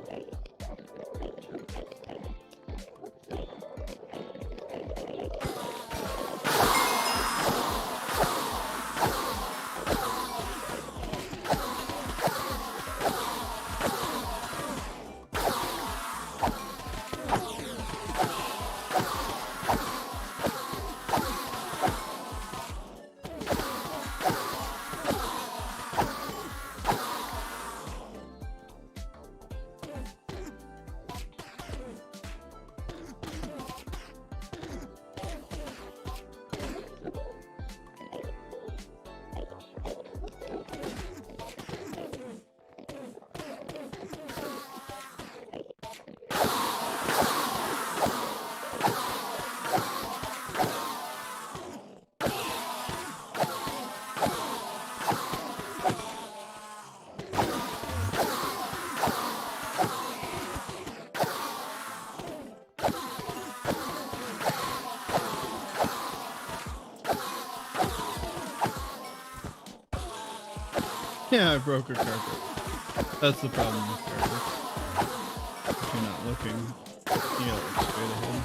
Yeah, I broke a carpet. That's the problem with carpets. If you're not looking, you gotta look straight ahead.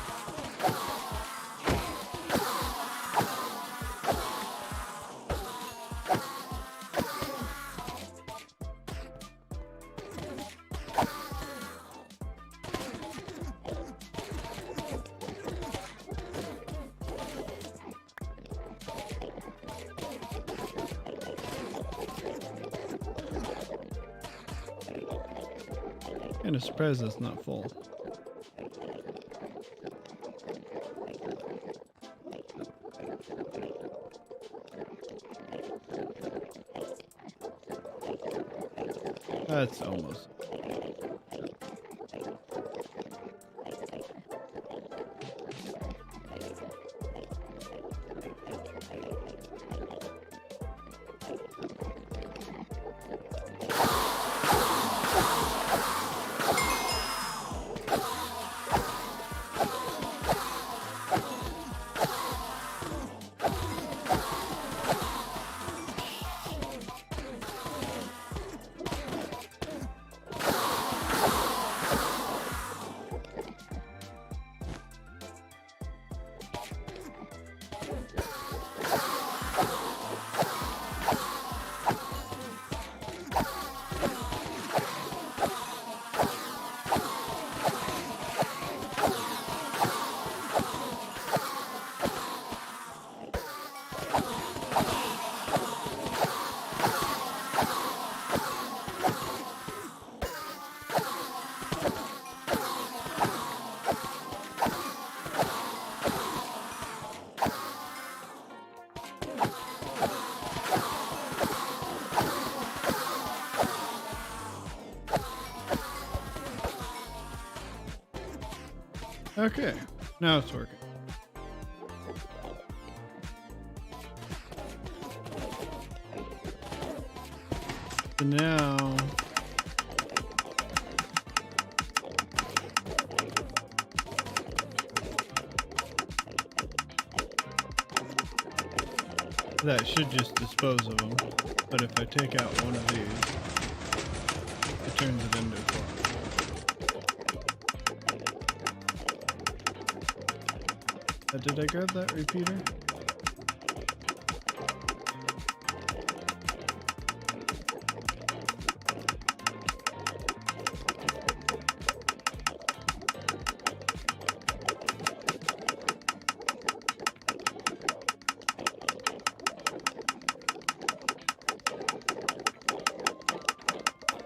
Kind of surprised that's not full. That's almost. Okay, now it's working. So now that should just dispose of them, but if I take out one of these, it turns it into a clock. Did I grab that repeater?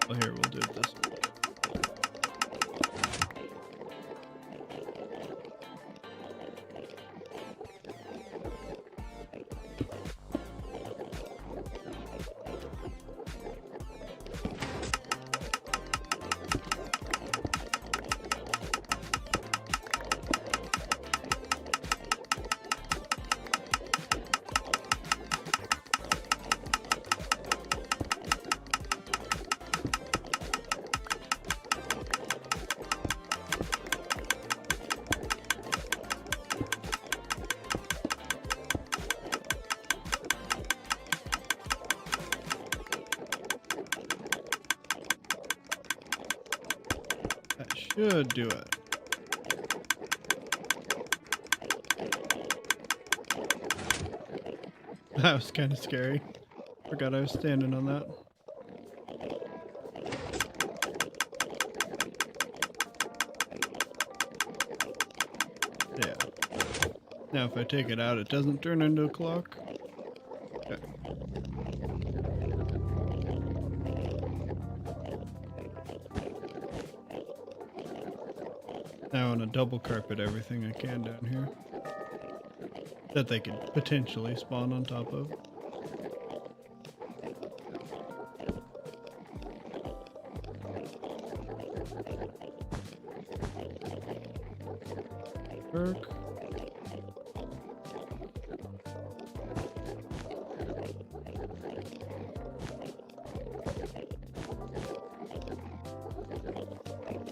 Well, here, we'll do it this way. Should do it. That was kind of scary. Forgot I was standing on that. Yeah. Now if I take it out, it doesn't turn into a clock. Okay. Now I want to double carpet everything I can down here that they could potentially spawn on top of. Work.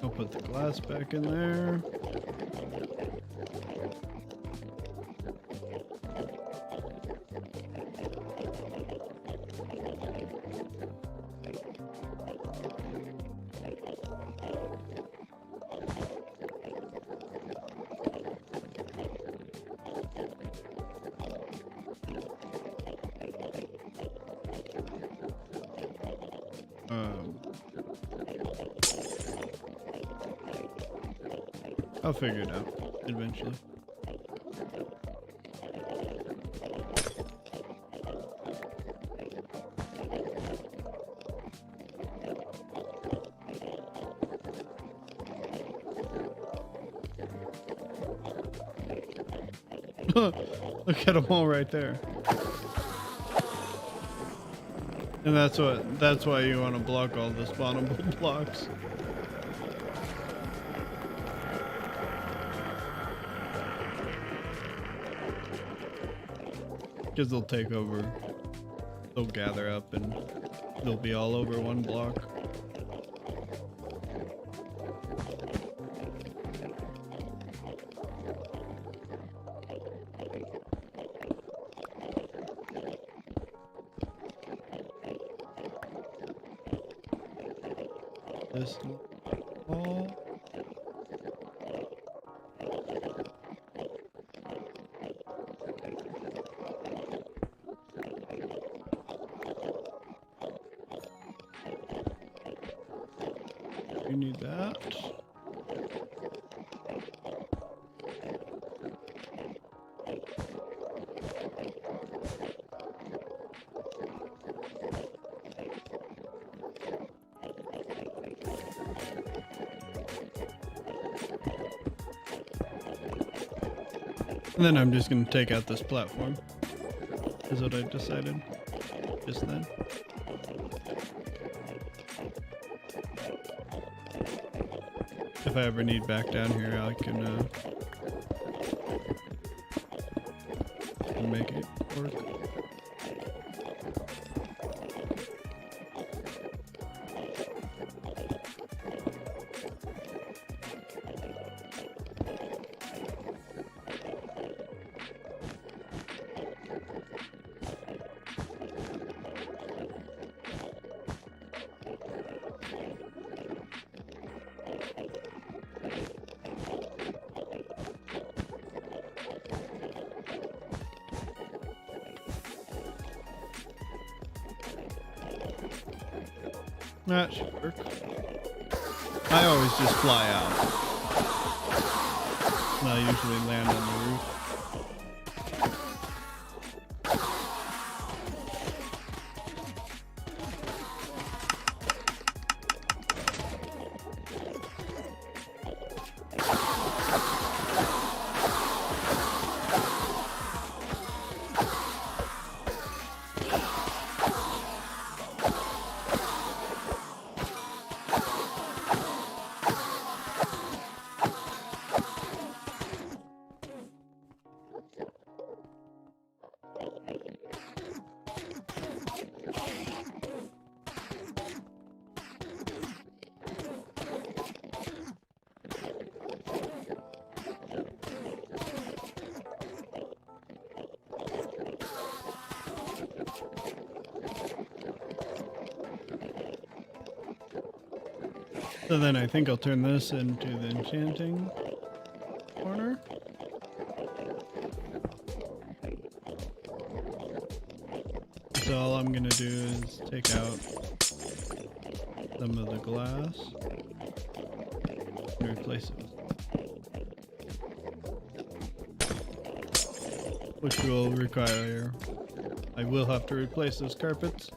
I'll put the glass back in there. I'll figure it out eventually. Look at them all right there. And that's why you want to block all the spawnable blocks. Because they'll take over, they'll gather up and they'll be all over one block. This wall. You need that. And then I'm just going to take out this platform, is what I decided just then. If I ever need back down here, I can make it work. That should work. I always just fly out. And I usually land on the roof. So then I think I'll turn this into the enchanting corner. So all I'm gonna do is take out some of the glass and replace it with, which will require, I will have to replace those carpets.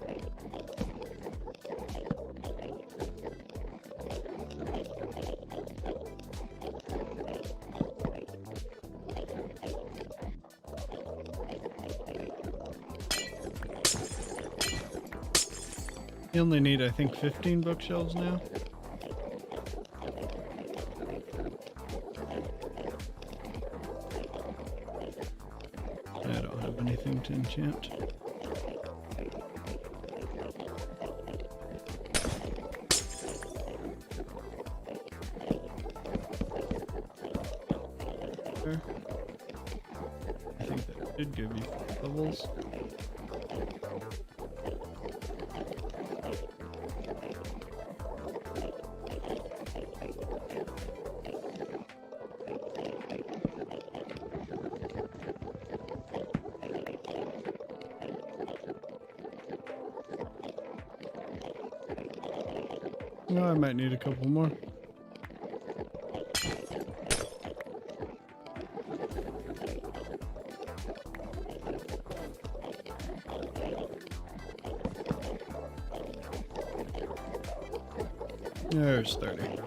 You only need, I think, 15 bookshelves now. I don't have anything to enchant. There. I think that should give you 4 levels. No, I might need a couple more. There's 30.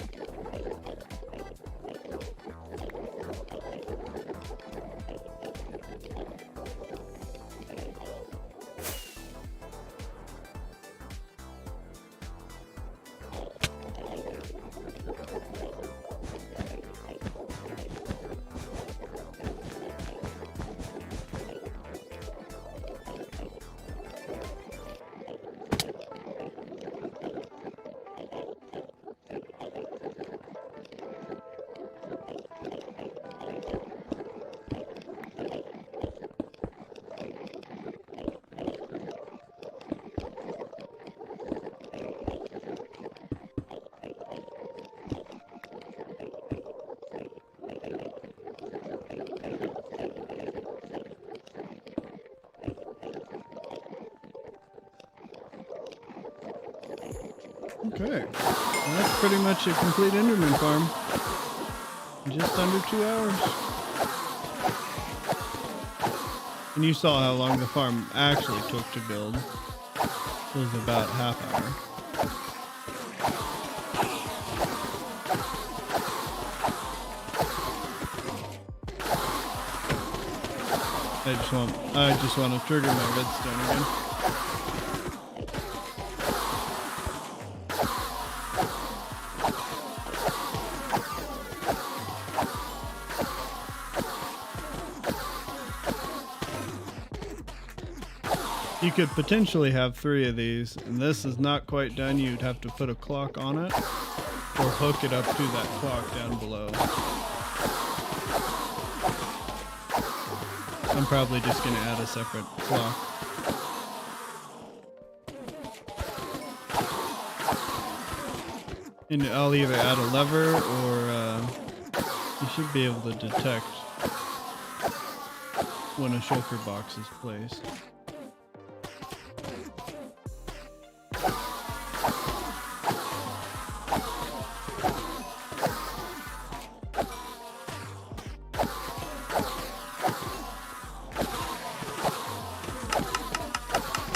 Okay, well, that's pretty much a complete Enderman farm. In just under 2 hours. And you saw how long the farm actually took to build. It was about half hour. I just want to trigger my redstone again. You could potentially have 3 of these, and this is not quite done. You'd have to put a clock on it, or hook it up to that clock down below. I'm probably just going to add a separate clock. And I'll either add a lever, or you should be able to detect when a shulker box is placed.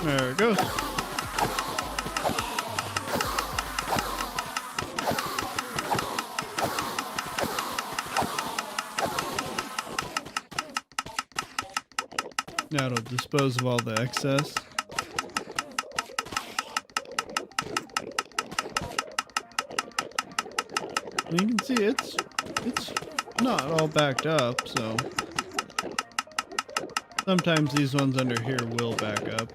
There it goes. Now it'll dispose of all the excess. And you can see it's not all backed up, so sometimes these ones under here will back up.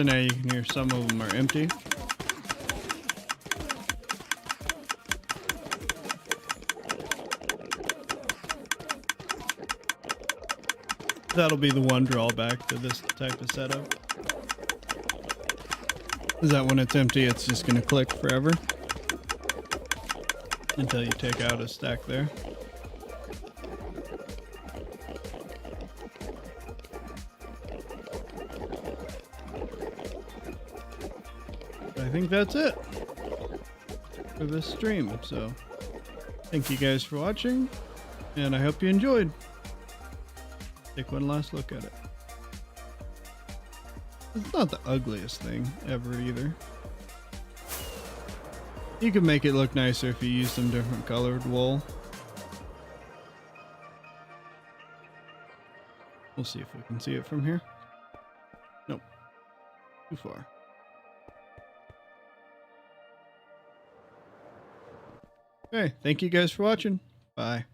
So now you can hear some of them are empty. That'll be the one drawback to this type of setup. Is that when it's empty, it's just going to click forever until you take out a stack there. I think that's it for this stream. So thank you guys for watching, and I hope you enjoyed. Take one last look at it. It's not the ugliest thing ever either. You can make it look nicer if you use some different colored wool. We'll see if we can see it from here. Nope. Too far. Okay, thank you guys for watching. Bye.